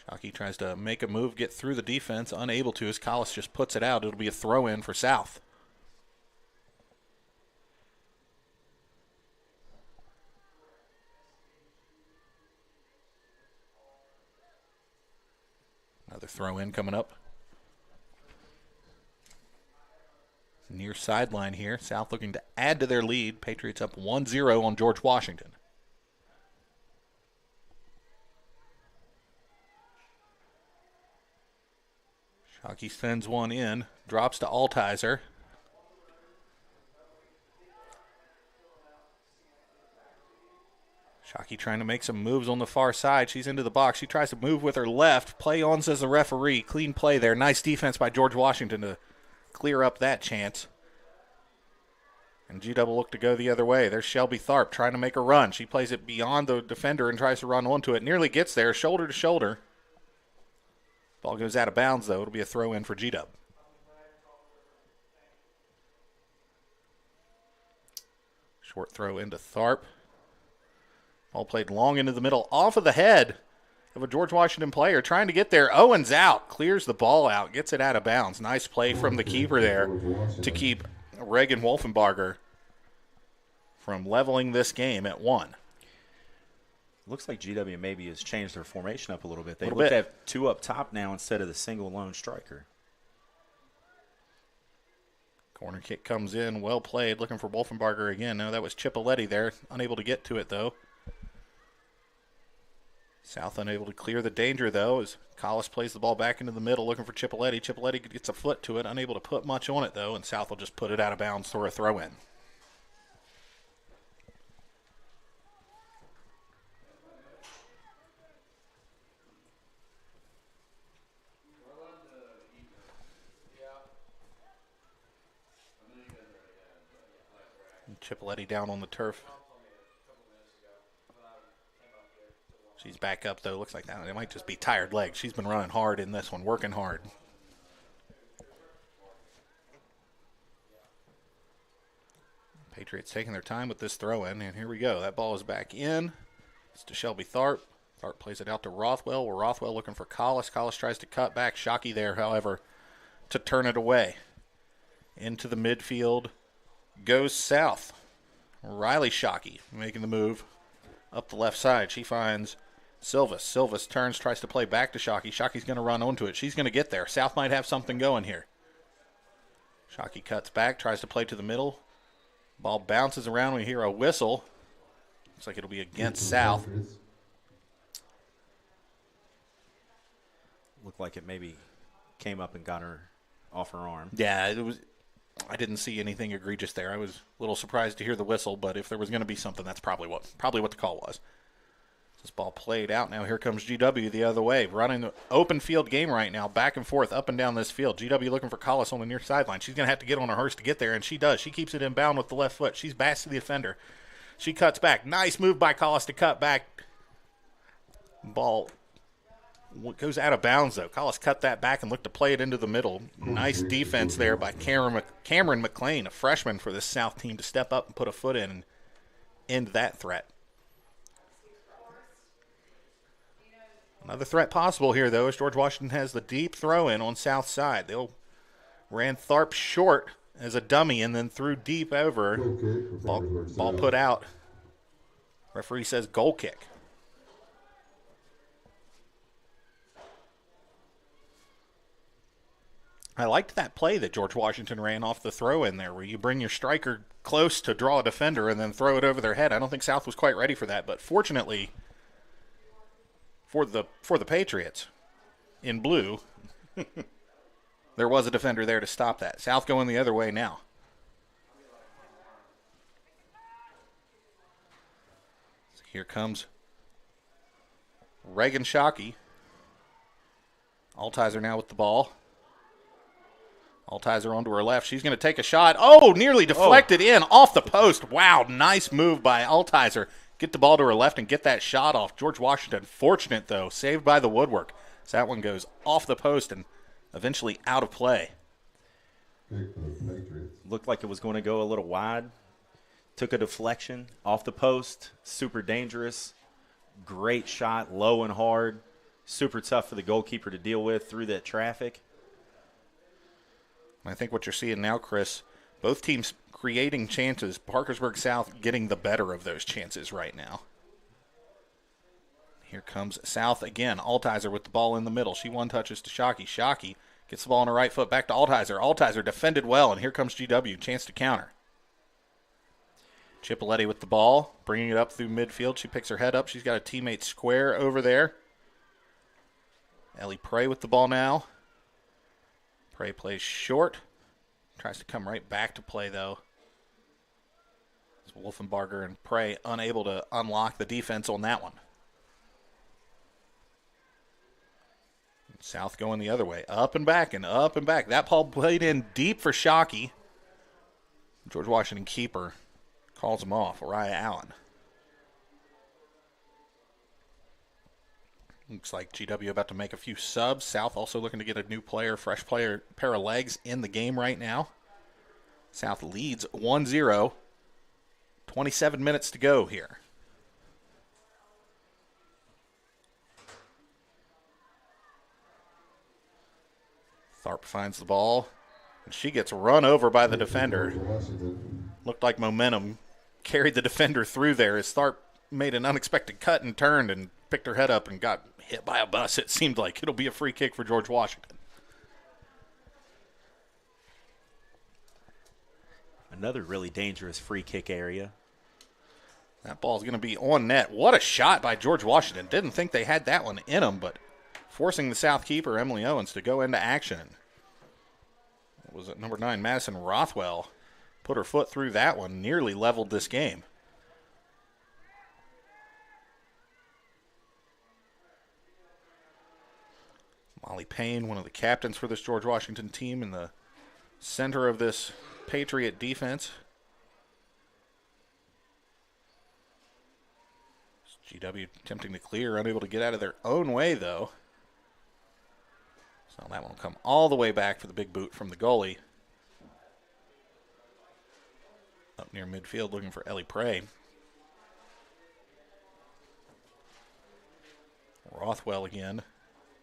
A: Shockey tries to make a move, get through the defense, unable to as Collis just puts it out. It'll be a throw-in for South. Another throw-in coming up. Near sideline here. South looking to add to their lead. Patriots up 1-0 on George Washington. Shockey sends one in, drops to Altizer. Shockey trying to make some moves on the far side. She's into the box. She tries to move with her left. Play on, says the referee. Clean play there. Nice defense by George Washington to clear up that chance. And G-Double look to go the other way. There's Shelby Tharp trying to make a run. She plays it beyond the defender and tries to run onto it. Nearly gets there, shoulder to shoulder. Ball goes out of bounds, though. It'll be a throw-in for G-Dub. Short throw into Tharp. Ball played long into the middle, off of the head of a George Washington player trying to get there. Owens out, clears the ball out, gets it out of bounds. Nice play from the keeper there to keep Reagan Wolfenbarger from leveling this game at 1.
B: Looks like GW maybe has changed their formation up a little bit. They look to have 2 up top now instead of the single lone striker.
A: Corner kick comes in, well played, looking for Wolfenbarger again. No, that was Chipoletti there, unable to get to it though. South unable to clear the danger though as Collis plays the ball back into the middle looking for Chipoletti. Chipoletti gets a foot to it, unable to put much on it though, and South will just put it out of bounds for a throw-in. Chipoletti down on the turf. She's back up, though. Looks like that. It might just be tired legs. She's been running hard in this one, working hard. Patriots taking their time with this throw-in, and here we go. That ball is back in. It's to Shelby Tharp. Tharp plays it out to Rothwell. Rothwell looking for Collis. Collis tries to cut back. Shockey there, however, to turn it away. Into the midfield goes South. Riley Shockey making the move up the left side. She finds Silvas. Silvas turns, tries to play back to Shockey. Shockey's going to run onto it. She's going to get there. South might have something going here. Shockey cuts back, tries to play to the middle. Ball bounces around. We hear a whistle. Looks like it'll be against South.
B: Looked like it maybe came up and got her off her arm.
A: Yeah, it was. I didn't see anything egregious there. I was a little surprised to hear the whistle, but if there was going to be something, that's probably what the call was. This ball played out. Now here comes GW the other way, running the open field game right now, back and forth, up and down this field. GW looking for Collis on the near sideline. She's going to have to get on her horse to get there, and she does. She keeps it inbound with the left foot. She's back to the defender. She cuts back. Nice move by Collis to cut back. Ball goes out of bounds, though. Collis cut that back and looked to play it into the middle. Nice defense there by Cameron McLean, a freshman for this South team, to step up and put a foot in and end that threat. Another threat possible here, though, as George Washington has the deep throw-in on South side. They ran Tharp short as a dummy and then threw deep over. Ball put out. Referee says goal kick. I liked that play that George Washington ran off the throw-in there, where you bring your striker close to draw a defender and then throw it over their head. I don't think South was quite ready for that, but fortunately for the Patriots in blue, there was a defender there to stop that. South going the other way now. So here comes Reagan Shockey. Altizer now with the ball. Altizer onto her left. She's going to take a shot. Oh, nearly deflected in off the post. Wow, nice move by Altizer. Get the ball to her left and get that shot off. George Washington, fortunate though, saved by the woodwork. So that one goes off the post and eventually out of play.
B: Looked like it was going to go a little wide. Took a deflection off the post. Super dangerous. Great shot, low and hard. Super tough for the goalkeeper to deal with through that traffic.
A: I think what you're seeing now, Chris, both teams creating chances. Parkersburg South getting the better of those chances right now. Here comes South again. Altizer with the ball in the middle. She one touches to Shockey. Shockey gets the ball on her right foot back to Altizer. Altizer defended well, and here comes GW. Chance to counter. Chipoletti with the ball, bringing it up through midfield. She picks her head up. She's got a teammate square over there. Ellie Prey with the ball now. Prey plays short. Tries to come right back to play, though. It's Wolfenbarger and Prey unable to unlock the defense on that one. South going the other way. Up and back and up and back. That ball played in deep for Shockey. George Washington keeper calls him off. Uriah Allen. Looks like GW about to make a few subs. South also looking to get a new player, fresh player, pair of legs in the game right now. South leads 1-0. 27 minutes to go here. Tharp finds the ball, and she gets run over by the defender. Looked like momentum carried the defender through there as Tharp made an unexpected cut and turned and picked her head up and got hit by a bus. It seemed like it'll be a free kick for George Washington.
B: Another really dangerous free kick area.
A: That ball's going to be on net. What a shot by George Washington. Didn't think they had that one in them, but forcing the South keeper, Emily Owens, to go into action. What was it, number 9, Madison Rothwell, put her foot through that one, nearly leveled this game. Molly Payne, one of the captains for this George Washington team, in the center of this Patriot defense. GW attempting to clear, unable to get out of their own way, though. So that one will come all the way back for the big boot from the goalie. Up near midfield looking for Ellie Prey. Rothwell again.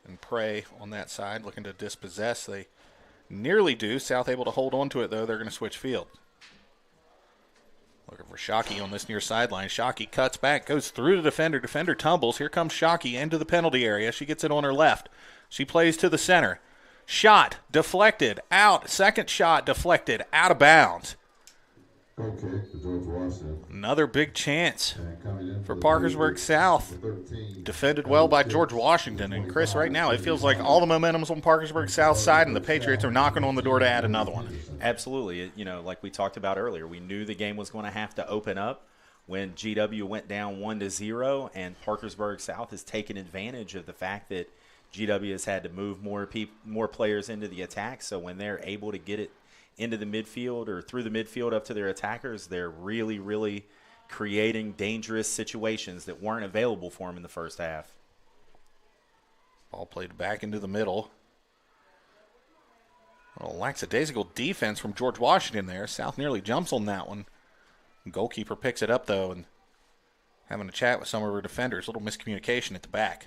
A: And Prey on that side looking to dispossess. They nearly do. South able to hold on to it, though. They're going to switch field. Looking for Shockey on this near sideline. Shockey cuts back, goes through the defender. Defender tumbles. Here comes Shockey into the penalty area. She gets it on her left. She plays to the center. Shot deflected out. Second shot deflected out of bounds.
C: Goal kick to George Washington.
A: Another big chance
C: And coming in
A: for
C: the
A: Parkersburg
C: Patriots,
A: South.
C: number 13,
A: Defended well by George Washington. And Chris, right now, it feels like all the momentum's on Parkersburg South side, and the Patriots are knocking on the door to add another one.
B: Absolutely. You know, like we talked about earlier, we knew the game was going to have to open up when GW went down 1-0, and Parkersburg South has taken advantage of the fact that GW has had to move more players into the attack. So when they're able to get it into the midfield or through the midfield up to their attackers, they're really, really creating dangerous situations that weren't available for them in the first half.
A: Ball played back into the middle. Well, lackadaisical defense from George Washington there. South nearly jumps on that one. Goalkeeper picks it up, though, and having a chat with some of her defenders. A little miscommunication at the back.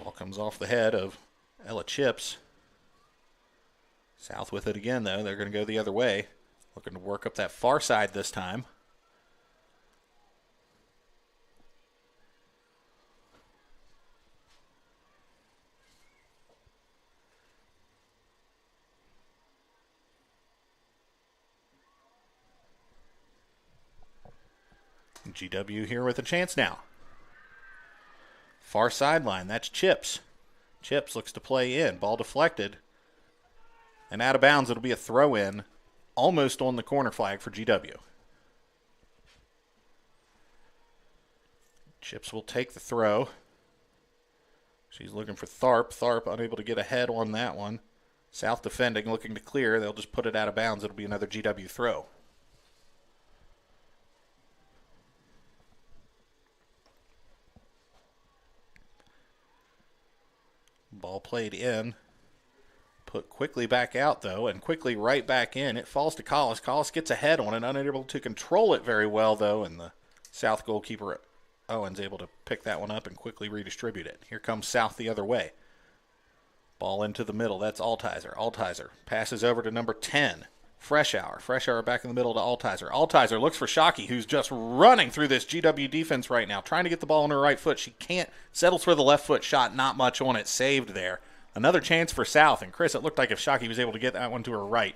A: Ball comes off the head of Ella Chips. South with it again, though. They're going to go the other way. Looking to work up that far side this time. GW here with a chance now. Far sideline, that's Chips. Chips looks to play in. Ball deflected. And out of bounds, it'll be a throw-in almost on the corner flag for GW. Chips will take the throw. She's looking for Tharp. Tharp unable to get ahead on that one. South defending, looking to clear. They'll just put it out of bounds. It'll be another GW throw. Ball played in. Put quickly back out, though, and quickly right back in. It falls to Collis. Collis gets ahead on it, unable to control it very well, though, and the South goalkeeper, Owen's able to pick that one up and quickly redistribute it. Here comes South the other way. Ball into the middle. That's Altizer. Altizer passes over to number 10, Freshour. Freshour back in the middle to Altizer. Altizer looks for Shockey, who's just running through this GW defense right now, trying to get the ball on her right foot. She can't. Settles for the left foot shot. Not much on it. Saved there. Another chance for South. And, Chris, it looked like if Shockey was able to get that one to her right,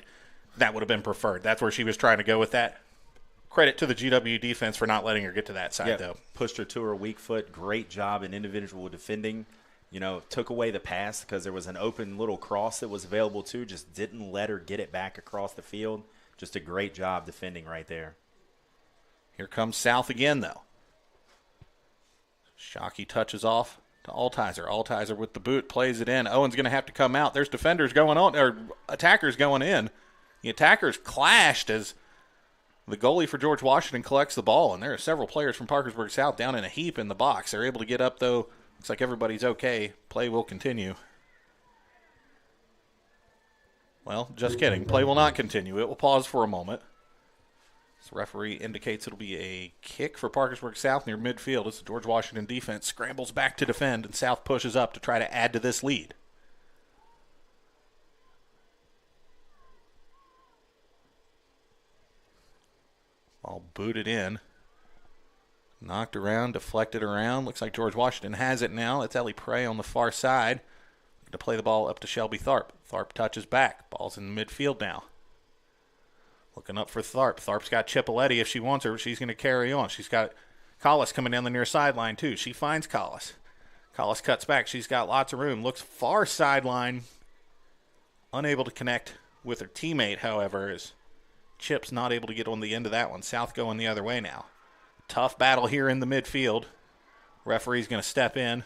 A: that would have been preferred. That's where she was trying to go with that. Credit to the GW defense for not letting her get to that side, though.
B: Pushed her to her weak foot. Great job in individual defending. You know, took away the pass because there was an open little cross that was available too. Just didn't let her get it back across the field. Just a great job defending right there.
A: Here comes South again, though. Shockey touches off to Altizer. Altizer with the boot, plays it in. Owen's going to have to come out. There's defenders going on, or attackers going in. The attackers clashed as the goalie for George Washington collects the ball, and there are several players from Parkersburg South down in a heap in the box. They're able to get up, though. Looks like everybody's okay. Play will continue. Well, just kidding. Play will not continue. It will pause for a moment. The referee indicates it'll be a kick for Parkersburg South near midfield as the George Washington defense scrambles back to defend, and South pushes up to try to add to this lead. Ball booted in. Knocked around, deflected around. Looks like George Washington has it now. That's Ellie Prey on the far side. To play the ball up to Shelby Tharp. Tharp touches back. Ball's in the midfield now. Looking up for Tharp. Tharp's got Chipoletti if she wants her. She's going to carry on. She's got Collis coming down the near sideline, too. She finds Collis. Collis cuts back. She's got lots of room. Looks far sideline. Unable to connect with her teammate, however, as Chip's not able to get on the end of that one. South going the other way now. Tough battle here in the midfield. Referee's going to step in.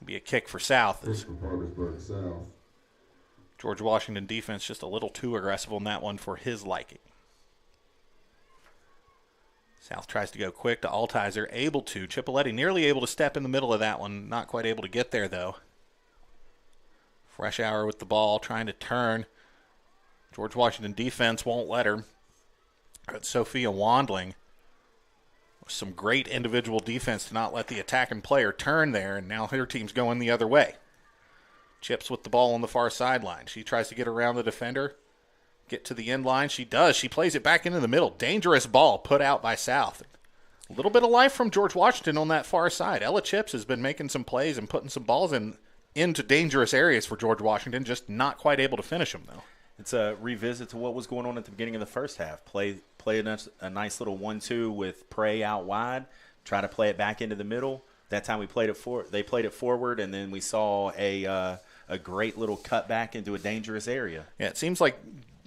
A: Be a kick for South. George Washington defense just a little too aggressive on that one for his liking. South tries to go quick to Altizer. Able to. Chipoletti nearly able to step in the middle of that one. Not quite able to get there, though. Freshour with the ball, trying to turn. George Washington defense won't let her. But Sophia Wandling. Some great individual defense to not let the attacking player turn there, and now her team's going the other way. Chips with the ball on the far sideline. She tries to get around the defender, get to the end line. She does. She plays it back into the middle. Dangerous ball put out by South. A little bit of life from George Washington on that far side. Ella Chips has been making some plays and putting some balls in into dangerous areas for George Washington, just not quite able to finish them, though.
B: It's a revisit to what was going on at the beginning of the first half. Play a nice little 1-2 with Prey out wide, try to play it back into the middle. That time they played it forward, and then we saw a great little cutback into a dangerous area.
A: Yeah, it seems like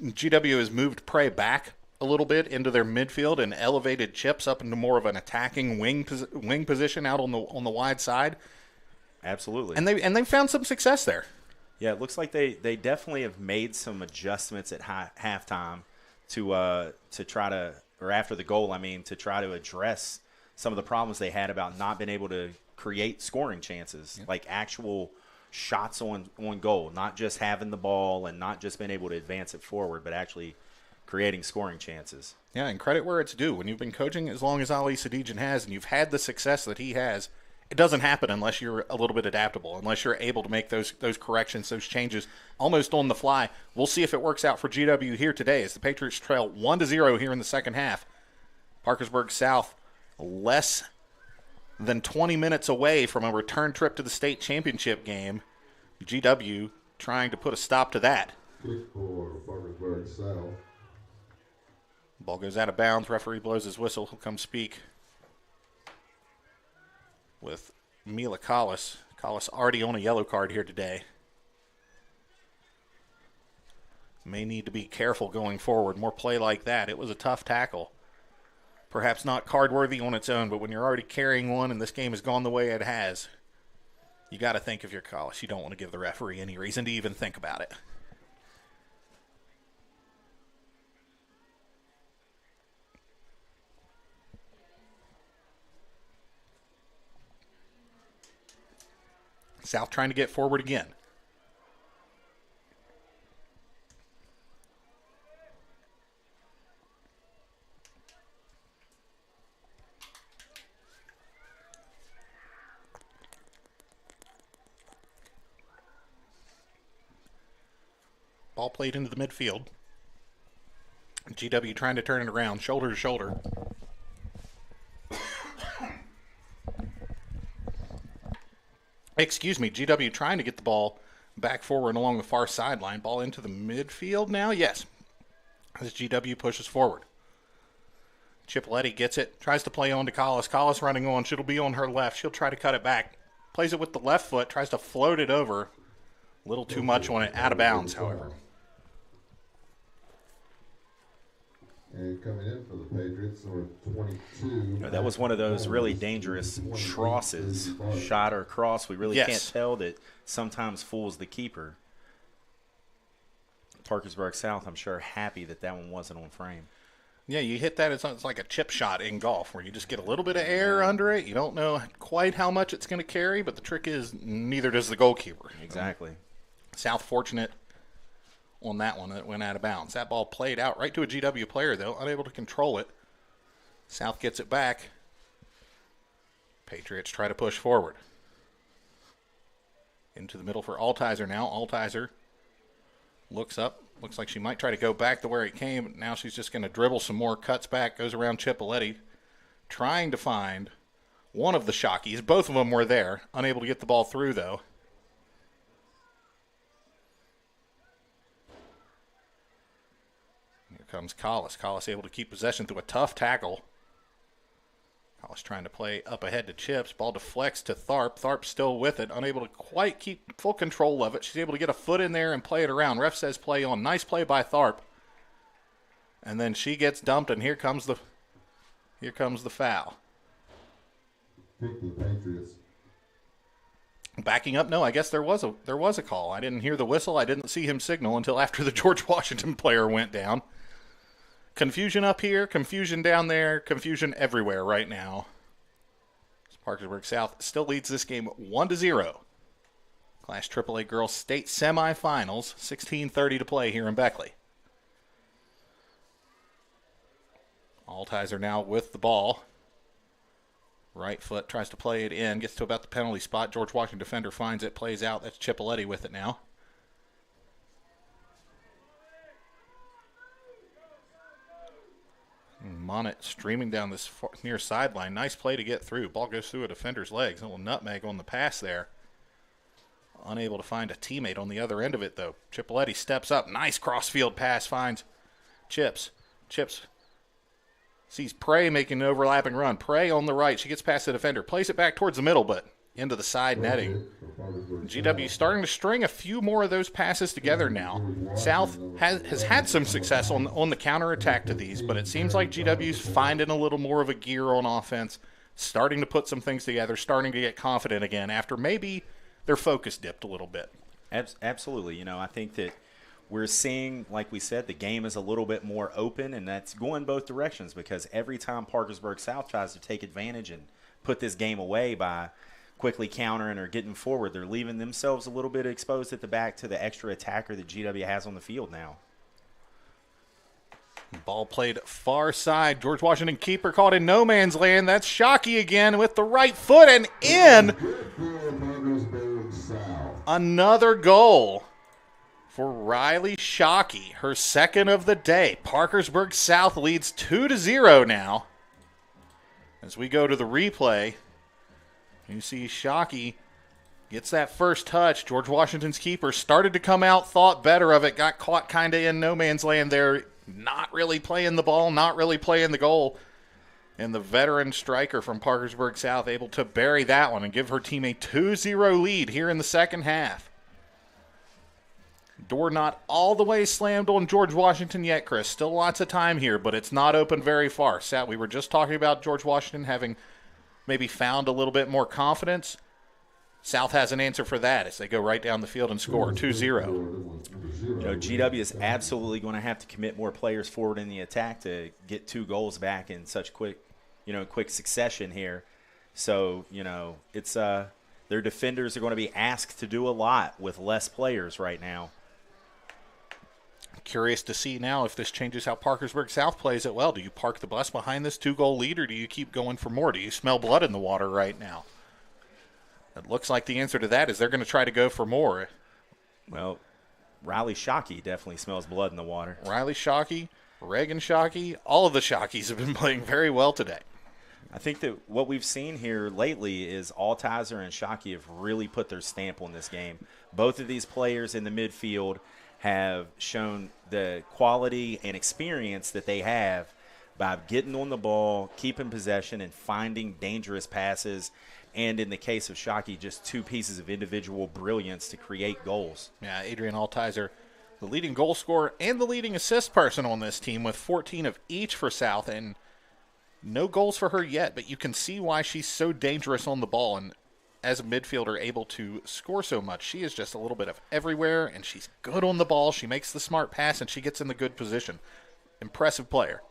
A: GW has moved Prey back a little bit into their midfield and elevated Chips up into more of an attacking wing position out on the wide side.
B: Absolutely.
A: And they found some success there.
B: Yeah, it looks like they definitely have made some adjustments at halftime to try to, or after the goal, to try to address some of the problems they had about not being able to create scoring chances, like actual shots on goal, not just having the ball and not just being able to advance it forward, but actually creating scoring chances.
A: Yeah, and credit where it's due. When you've been coaching as long as Ali Sadijan has and you've had the success that he has, it doesn't happen unless you're a little bit adaptable, unless you're able to make those corrections, those changes almost on the fly. We'll see if it works out for GW here today as the Patriots trail 1-0 here in the second half. Parkersburg South less than 20 minutes away from a return trip to the state championship game. GW trying to put a stop to that.
C: Kick for Parkersburg South.
A: Ball goes out of bounds. Referee blows his whistle. He'll come speak with Mila Collis. Collis already on a yellow card here today. May need to be careful going forward. More play like that. It was a tough tackle. Perhaps not card-worthy on its own, but when you're already carrying one and this game has gone the way it has, you got to think if you're Collis. You don't want to give the referee any reason to even think about it. South trying to get forward again. Ball played into the midfield. GW trying to turn it around, shoulder to shoulder. Excuse me, GW trying to get the ball back forward along the far sideline. Ball into the midfield now? Yes. As GW pushes forward. Chipolletti gets it, tries to play on to Collis. Collis running on. She'll be on her left. She'll try to cut it back. Plays it with the left foot, tries to float it over. A little too much on it, out of bounds, however.
C: And coming in for the Patriots, number 22.
B: That was one of those really dangerous crosses, shot or cross. We really can't tell that sometimes fools the keeper. Parkersburg South, I'm sure, happy that one wasn't on frame.
A: Yeah, you hit that, it's like a chip shot in golf where you just get a little bit of air under it. You don't know quite how much it's going to carry, but the trick is neither does the goalkeeper.
B: Exactly.
A: South fortunate on that one that went out of bounds. That ball played out right to a GW player, though, unable to control it. South gets it back. Patriots try to push forward. Into the middle for Altizer now. Altizer looks up. Looks like she might try to go back to where it came, but now she's just going to dribble some more, cuts back, goes around Chipolletti, trying to find one of the Shockies. Both of them were there. Unable to get the ball through, though. Comes Collis. Collis able to keep possession through a tough tackle. Collis trying to play up ahead to Chips. Ball deflects to Tharp. Tharp still with it. Unable to quite keep full control of it. She's able to get a foot in there and play it around. Ref says play on. Nice play by Tharp. And then she gets dumped, and here comes the foul.
C: Pick the Patriots.
A: Backing up, no, I guess there was a call. I didn't hear the whistle. I didn't see him signal until after the George Washington player went down. Confusion up here, confusion down there, confusion everywhere right now. Parkersburg South still leads this game 1-0. Class AAA Girls State Semifinals, 16:30 to play here in Beckley. Altizer now with the ball. Right foot tries to play it in, gets to about the penalty spot. George Washington defender finds it, plays out. That's Chipolletti with it now. Monnet streaming down this near sideline. Nice play to get through. Ball goes through a defender's legs. A little nutmeg on the pass there. unable to find a teammate on the other end of it, though. Cipoletti steps up. Nice cross-field pass, finds Chips. Chips sees Prey making an overlapping run. Prey on the right. She gets past the defender. Plays it back towards the middle, but into the side netting. GW starting to string a few more of those passes together now. South has had some success on the counterattack to these, but it seems like GW's finding a little more of a gear on offense, starting to put some things together, starting to get confident again after maybe their focus dipped a little bit.
B: Absolutely. I think that we're seeing, like we said, the game is a little bit more open, and that's going both directions because every time Parkersburg South tries to take advantage and put this game away by quickly countering or getting forward, they're leaving themselves a little bit exposed at the back to the extra attacker that GW has on the field now.
A: Ball played far side. George Washington keeper caught in no man's land. That's Shockey again with the right foot and in. Another goal for Riley Shockey, her second of the day. Parkersburg South leads 2-0 now. As we go to the replay, you see Shockey gets that first touch. George Washington's keeper started to come out, thought better of it, got caught kind of in no man's land there, not really playing the ball, not really playing the goal. And the veteran striker from Parkersburg South able to bury that one and give her team a 2-0 lead here in the second half. Door not all the way slammed on George Washington yet, Chris. Still lots of time here, but it's not open very far. We were just talking about George Washington having maybe found a little bit more confidence. South has an answer for that as they go right down the field and score 2-0.
B: GW is absolutely going to have to commit more players forward in the attack to get 2 goals back in such quick succession here. So, it's their defenders are going to be asked to do a lot with less players right now.
A: Curious to see now if this changes how Parkersburg South plays it well. Do you park the bus behind this 2-goal lead, or do you keep going for more? Do you smell blood in the water right now? It looks like the answer to that is they're going to try to go for more.
B: Well, Riley Shockey definitely smells blood in the water.
A: Riley Shockey, Reagan Shockey, all of the Shockeys have been playing very well today.
B: I think that what we've seen here lately is Altizer and Shockey have really put their stamp on this game. Both of these players in the midfield have shown the quality and experience that they have by getting on the ball, keeping possession, and finding dangerous passes. And in the case of Shockey, just 2 pieces of individual brilliance to create goals.
A: Yeah, Adrian Altizer, the leading goal scorer and the leading assist person on this team with 14 of each for South, and no goals for her yet, but you can see why she's so dangerous on the ball and as a midfielder able to score so much. She is just a little bit of everywhere, and she's good on the ball. She makes the smart pass, and she gets in the good position. Impressive player.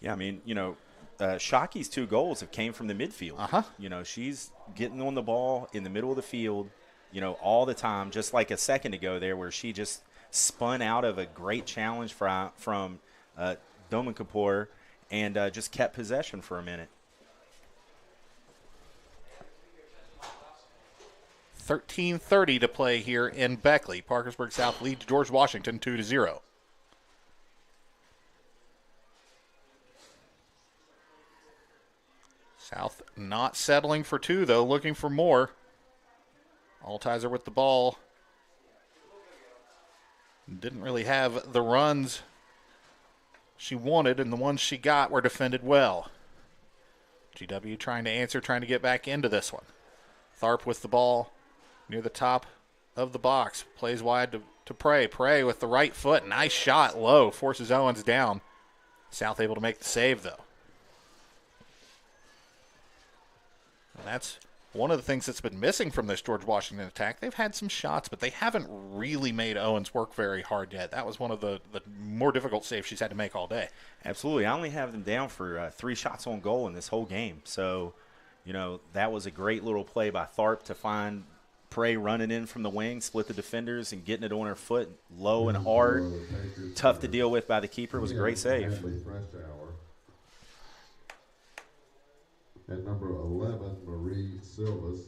B: Yeah, I mean, Shockey's 2 goals have came from the midfield. She's getting on the ball in the middle of the field, all the time, just like a second ago there where she just spun out of a great challenge from Doman Kapoor and just kept possession for a minute.
A: 13:30 to play here in Beckley. Parkersburg South leads George Washington 2-0. South not settling for 2, though, looking for more. Altizer with the ball. Didn't really have the runs she wanted, and the ones she got were defended well. GW trying to answer, trying to get back into this one. Tharp with the ball near the top of the box. Plays wide to Prey. Prey with the right foot. Nice shot low. Forces Owens down. South able to make the save, though. And that's one of the things that's been missing from this George Washington attack. They've had some shots, but they haven't really made Owens work very hard yet. That was one of the more difficult saves she's had to make all day.
B: Absolutely. I only have them down for 3 shots on goal in this whole game. So, that was a great little play by Tharp to find Prey running in from the wing, split the defenders, and getting it on her foot low and hard. Tough to deal with by the keeper. It was a great save.
C: At number 11, Marie Silvas.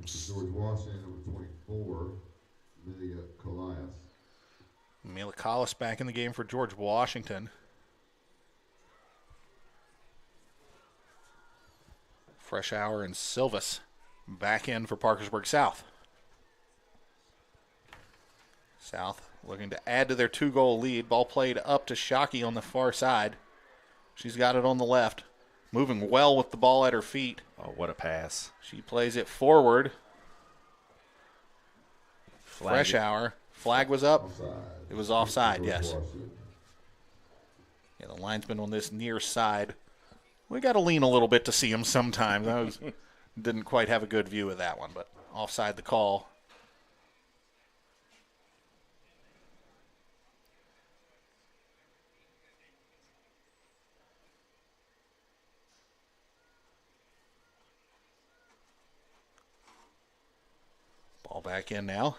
C: George Washington, number 24, Amelia Colias.
A: Amelia Collis back in the game for George Washington. Fresh Hour and Silvas back in for Parkersburg South. South looking to add to their 2-goal lead. Ball played up to Shockey on the far side. She's got it on the left. Moving well with the ball at her feet.
B: Oh, what a pass.
A: She plays it forward.
B: Flag.
A: Fresh hour. Flag was up.
C: Offside.
A: It was offside,
C: George
A: yes.
C: Washington.
A: Yeah, the linesman on this near side. We got to lean a little bit to see him sometimes. Didn't quite have a good view of that one, but offside the call. Ball back in now.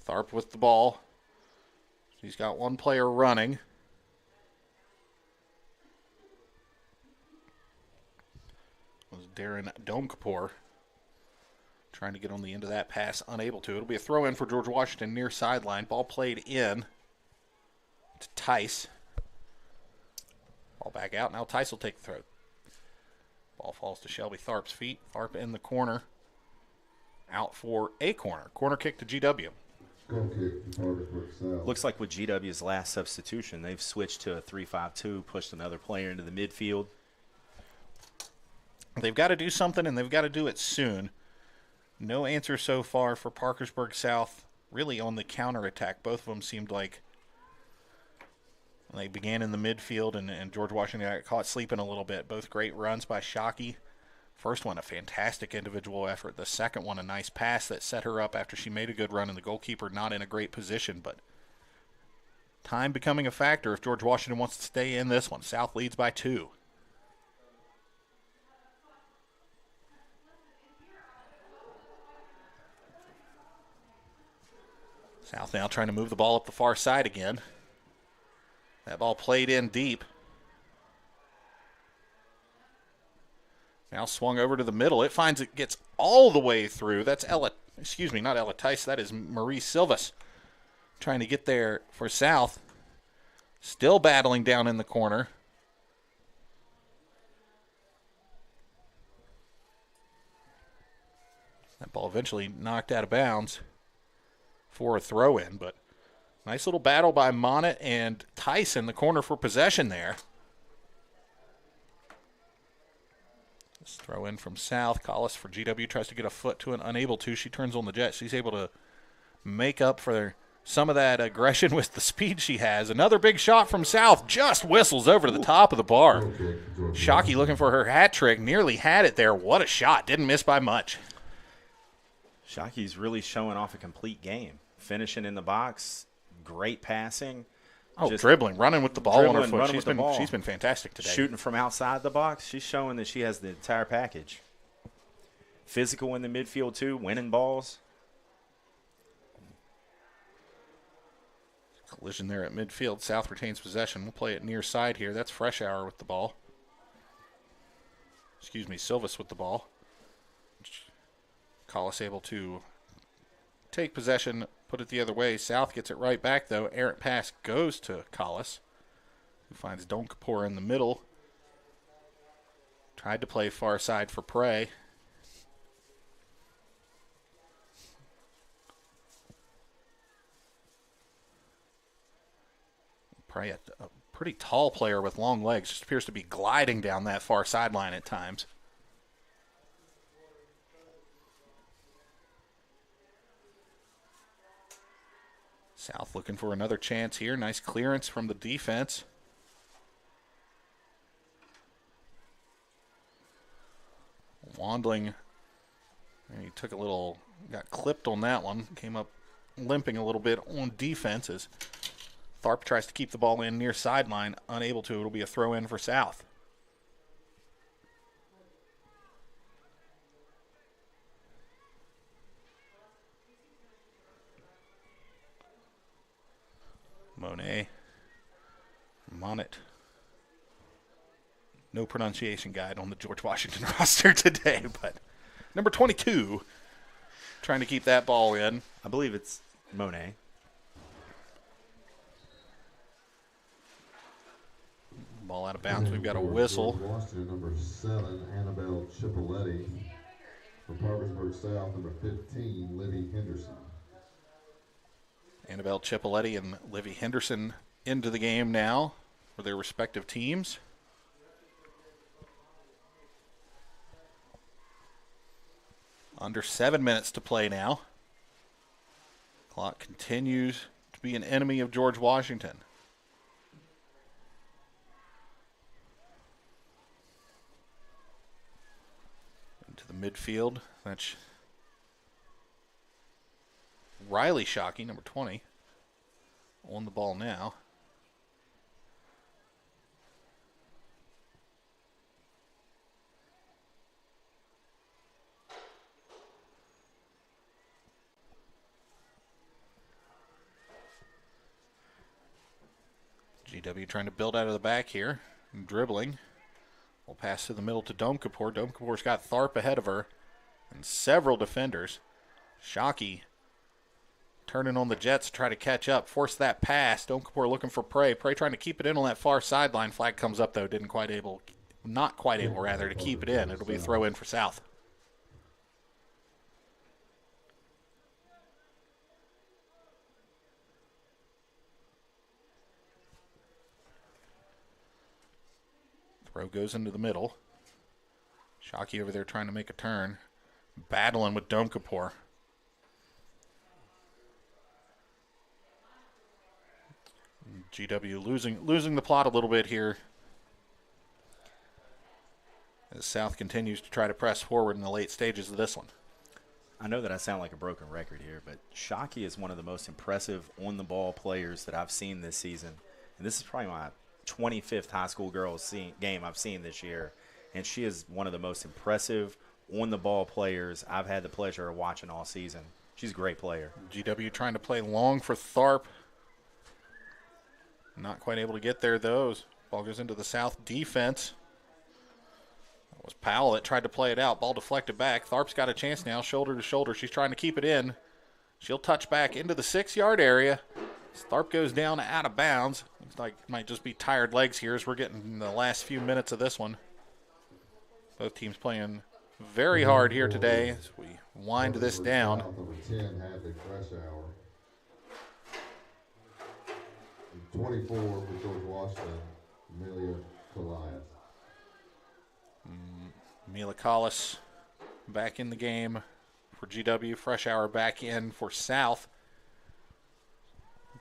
A: Tharp with the ball. She's got one player running. Was Darren Domkapour trying to get on the end of that pass, unable to. It'll be a throw in for George Washington near sideline. Ball played in to Tice. Ball back out. Now Tice will take the throw. Ball falls to Shelby Tharp's feet. Tharp in the corner. Out for a corner. Corner kick to GW.
C: Goal kick to Parkersburg South.
B: Looks like with GW's last substitution, they've switched to a 3-5-2, pushed another player into the midfield.
A: They've got to do something, and they've got to do it soon. No answer so far for Parkersburg South, really on the counterattack. Both of them seemed like they began in the midfield, and George Washington got caught sleeping a little bit. Both great runs by Shockey. First one, a fantastic individual effort. The second one, a nice pass that set her up after she made a good run, and the goalkeeper not in a great position. But time becoming a factor if George Washington wants to stay in this one. South leads by 2. South now trying to move the ball up the far side again. That ball played in deep. Now swung over to the middle. It finds it gets all the way through. That's not Ella Tice. That is Marie Silvas trying to get there for South. Still battling down in the corner. That ball eventually knocked out of bounds for a throw-in, but nice little battle by Monnet and Tice in the corner for possession there. This throw in from South. Collis for GW tries to get a foot to it, unable to. She turns on the jet. She's able to make up for some of that aggression with the speed she has. Another big shot from South. Just whistles over to the top of the bar. Shockey looking for her hat trick. Nearly had it there. What a shot. Didn't miss by much.
B: Shockey's really showing off a complete game. Finishing in the box. Great passing.
A: Oh, dribbling, running with the ball on her foot. She's been fantastic today.
B: Shooting from outside the box. She's showing that she has the entire package. Physical in the midfield, too. Winning balls.
A: Collision there at midfield. South retains possession. We'll play it near side here. That's Fresh Hour with the ball. Silvas with the ball. Collis able to take possession, put it the other way. South gets it right back, though. Errant pass goes to Collis, who finds Domkapour in the middle. Tried to play far side for Prey. Prey, a pretty tall player with long legs, just appears to be gliding down that far sideline at times. South looking for another chance here. Nice clearance from the defense. Wandling, he took got clipped on that one. Came up limping a little bit on defense as Tharp tries to keep the ball in near sideline. Unable to. It'll be a throw in for South. Monnet. No pronunciation guide on the George Washington roster today, but number 22 trying to keep that ball in.
B: I believe it's Monet.
A: Ball out of bounds. We've got a whistle.
C: Washington, number 7, Annabelle Cipolleti. For Parkersburg South, number 15, Libby Henderson.
A: Annabelle Cipoletti and Livy Henderson into the game now for their respective teams. Under 7 minutes to play now. Clock continues to be an enemy of George Washington. Into the midfield. That's Riley Shockey, number 20, on the ball now. GW trying to build out of the back here, dribbling. We'll pass to the middle to Dome Kapoor. Dome Kapoor's got Tharp ahead of her and several defenders. Shockey turning on the Jets to try to catch up, force that pass. Dome Kapoor looking for Prey. Prey trying to keep it in on that far sideline. Flag comes up though, not quite able to keep it in. It'll be a throw in for South. Throw goes into the middle. Shockey over there trying to make a turn. Battling with Dome Kapoor. GW losing the plot a little bit here as South continues to try to press forward in the late stages of this one.
B: I know that I sound like a broken record here, but Shockey is one of the most impressive on-the-ball players that I've seen this season. And this is probably my 25th high school girls game I've seen this year. And she is one of the most impressive on-the-ball players I've had the pleasure of watching all season. She's a great player.
A: GW trying to play long for Tharp. Not quite able to get there, though. Ball goes into the South defense. It was Powell that tried to play it out. Ball deflected back. Tharp's got a chance now, shoulder to shoulder. She's trying to keep it in. She'll touch back into the 6-yard area. Tharp goes down out of bounds. Looks like it might just be tired legs here as we're getting in the last few minutes of this one. Both teams playing very hard here today as we wind this down.
C: Number 10, Hadley Freshour. 24 for George Washington, Amelia Colias.
A: Mila Collis back in the game for GW. Freshour back in for South.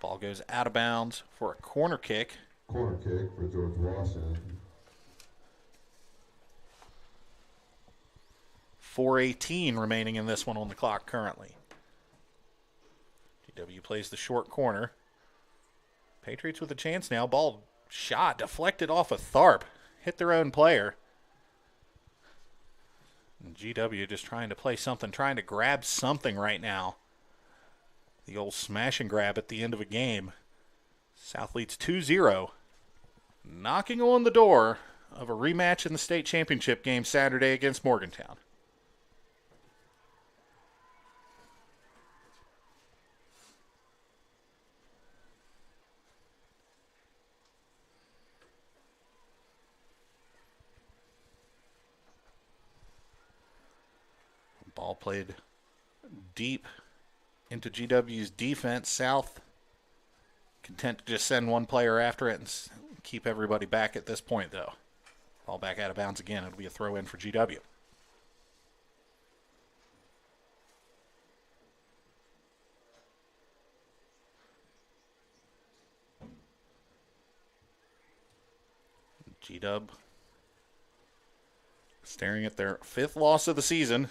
A: Ball goes out of bounds for a corner kick.
C: Corner kick for George Washington.
A: 4:18 remaining in this one on the clock currently. GW plays the short corner. Patriots with a chance now. Ball shot, deflected off of Tharp. Hit their own player. And GW just trying to play something, trying to grab something right now. The old smash and grab at the end of a game. South leads 2-0. Knocking on the door of a rematch in the state championship game Saturday against Morgantown. Ball played deep into GW's defense. South content to just send one player after it and keep everybody back at this point, though. Ball back out of bounds again. It'll be a throw in for GW. G-Dub staring at their 5th loss of the season.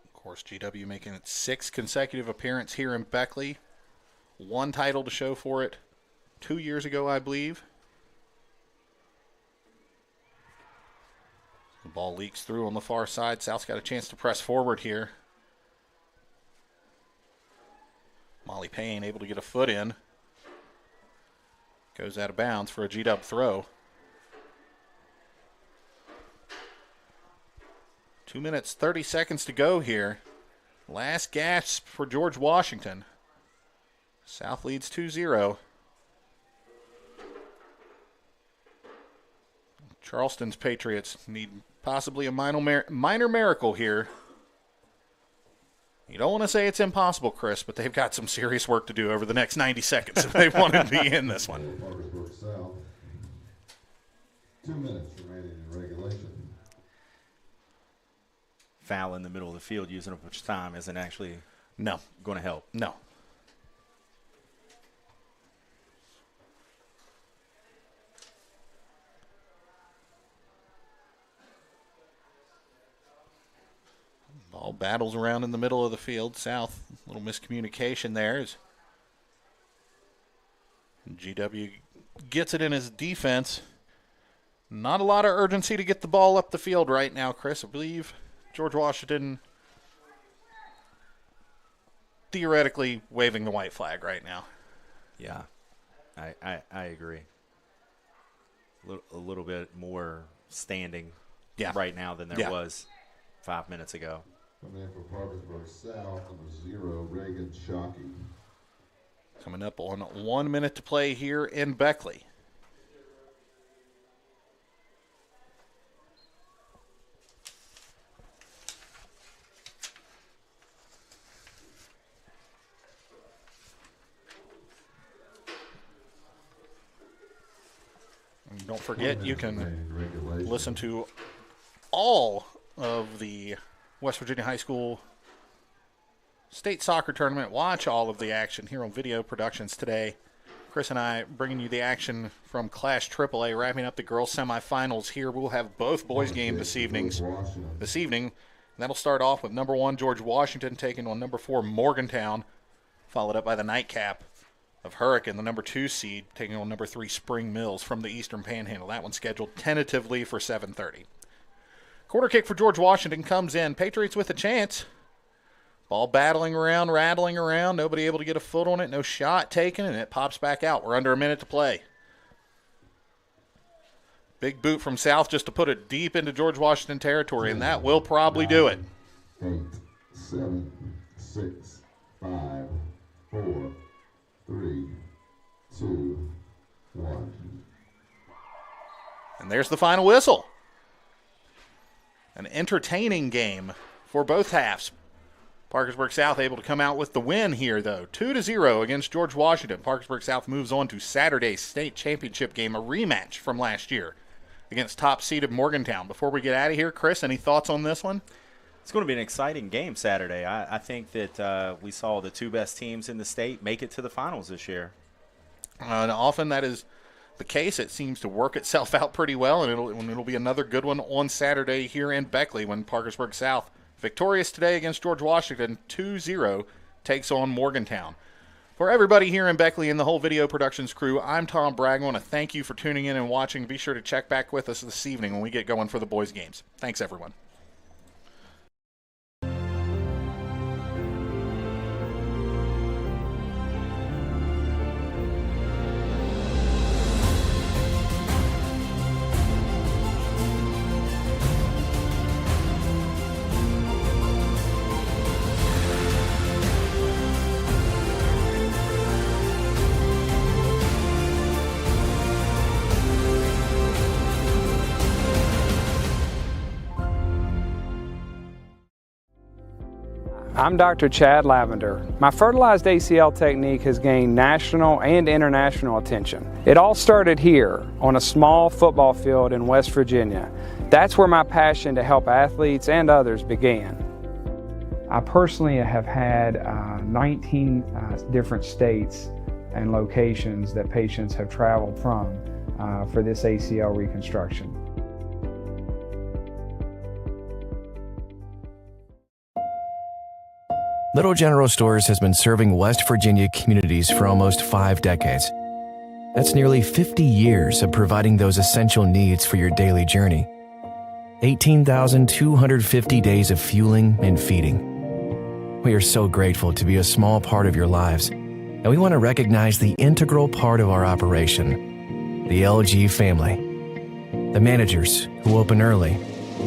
A: Of course, GW making its 6th consecutive appearance here in Beckley. 1 title to show for it 2 years ago, I believe. The ball leaks through on the far side. South's got a chance to press forward here. Molly Payne able to get a foot in. Goes out of bounds for a G-Dub throw. 2 minutes, 30 seconds to go here. Last gasp for George Washington. South leads 2-0. Charleston's Patriots need possibly a minor miracle here. You don't want to say it's impossible, Chris, but they've got some serious work to do over the next 90 seconds if they want to be in this one.
C: Parkersburg South. 2 minutes remaining in regulation.
B: Foul in the middle of the field using up much time isn't actually
A: going
B: to help.
A: No. Ball battles around in the middle of the field. South, a little miscommunication there as GW gets it in his defense. Not a lot of urgency to get the ball up the field right now, Chris. I believe George Washington theoretically waving the white flag right now.
B: Yeah, I agree. A little bit more standing right now than there was 5 minutes ago.
C: Coming in from Parkersburg South, number 0, Reagan Shockey.
A: Coming up on 1 minute to play here in Beckley. And don't forget, you can listen to all of the West Virginia High School State Soccer Tournament. Watch all of the action here on Video Productions today. Chris and I bringing you the action from Clash AAA, wrapping up the girls' semifinals here. We'll have both boys' games this evening. That'll start off with number 1 George Washington taking on number 4 Morgantown, followed up by the nightcap of Hurricane, the number 2 seed, taking on number 3 Spring Mills from the Eastern Panhandle. That one's scheduled tentatively for 7:30. Quarter kick for George Washington comes in. Patriots with a chance. Ball battling around, rattling around. Nobody able to get a foot on it. No shot taken, and it pops back out. We're under a minute to play. Big boot from South just to put it deep into George Washington territory, and that will probably do it.
C: 8, 7, 6, 5, 4, 3, 2, 1.
A: And there's the final whistle. An entertaining game for both halves. Parkersburg South able to come out with the win here, though. 2-0 against George Washington. Parkersburg South moves on to Saturday's state championship game, a rematch from last year against top-seeded Morgantown. Before we get out of here, Chris, any thoughts on this one?
B: It's going to be an exciting game Saturday. I think that we saw the 2 best teams in the state make it to the finals this year.
A: And often that is the case. It seems to work itself out pretty well, and it'll be another good one on Saturday here in Beckley when Parkersburg South, victorious today against George Washington, 2-0, takes on Morgantown. For everybody here in Beckley and the whole Video Productions crew, I'm Tom Bragg. I want to thank you for tuning in and watching. Be sure to check back with us this evening when we get going for the boys' games. Thanks, everyone.
D: I'm Dr. Chad Lavender. My fertilized ACL technique has gained national and international attention. It all started here on a small football field in West Virginia. That's where my passion to help athletes and others began. I personally have had 19 different states and locations that patients have traveled from for this ACL reconstruction.
E: Little General Stores has been serving West Virginia communities for almost 5 decades. That's nearly 50 years of providing those essential needs for your daily journey. 18,250 days of fueling and feeding. We are so grateful to be a small part of your lives, and we want to recognize the integral part of our operation, the LG family. The managers who open early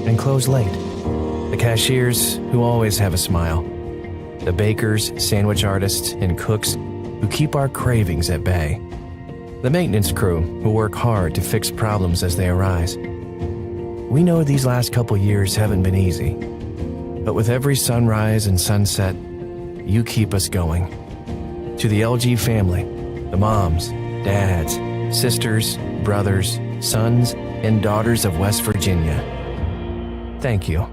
E: and close late. The cashiers who always have a smile. The bakers, sandwich artists, and cooks who keep our cravings at bay. The maintenance crew who work hard to fix problems as they arise. We know these last couple years haven't been easy, but with every sunrise and sunset, you keep us going. To the LG family, the moms, dads, sisters, brothers, sons, and daughters of West Virginia, thank you.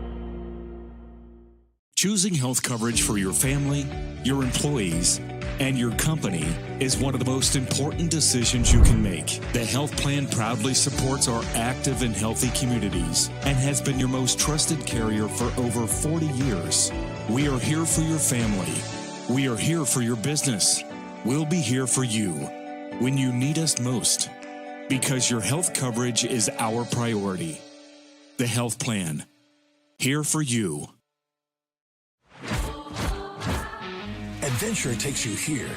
J: Choosing health coverage for your family, your employees, and your company is one of the most important decisions you can make. The health plan proudly supports our active and healthy communities and has been your most trusted carrier for over 40 years. We are here for your family. We are here for your business. We'll be here for you when you need us most, because your health coverage is our priority. The health plan, here for you.
K: Adventure takes you here,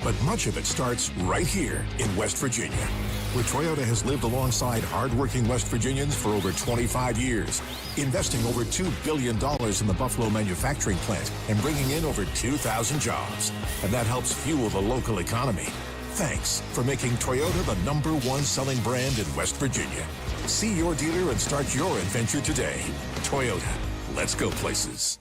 K: but much of it starts right here in West Virginia, where Toyota has lived alongside hardworking West Virginians for over 25 years, investing over $2 billion in the Buffalo manufacturing plant and bringing in over 2,000 jobs. And that helps fuel the local economy. Thanks for making Toyota the #1 selling brand in West Virginia. See your dealer and start your adventure today. Toyota, let's go places.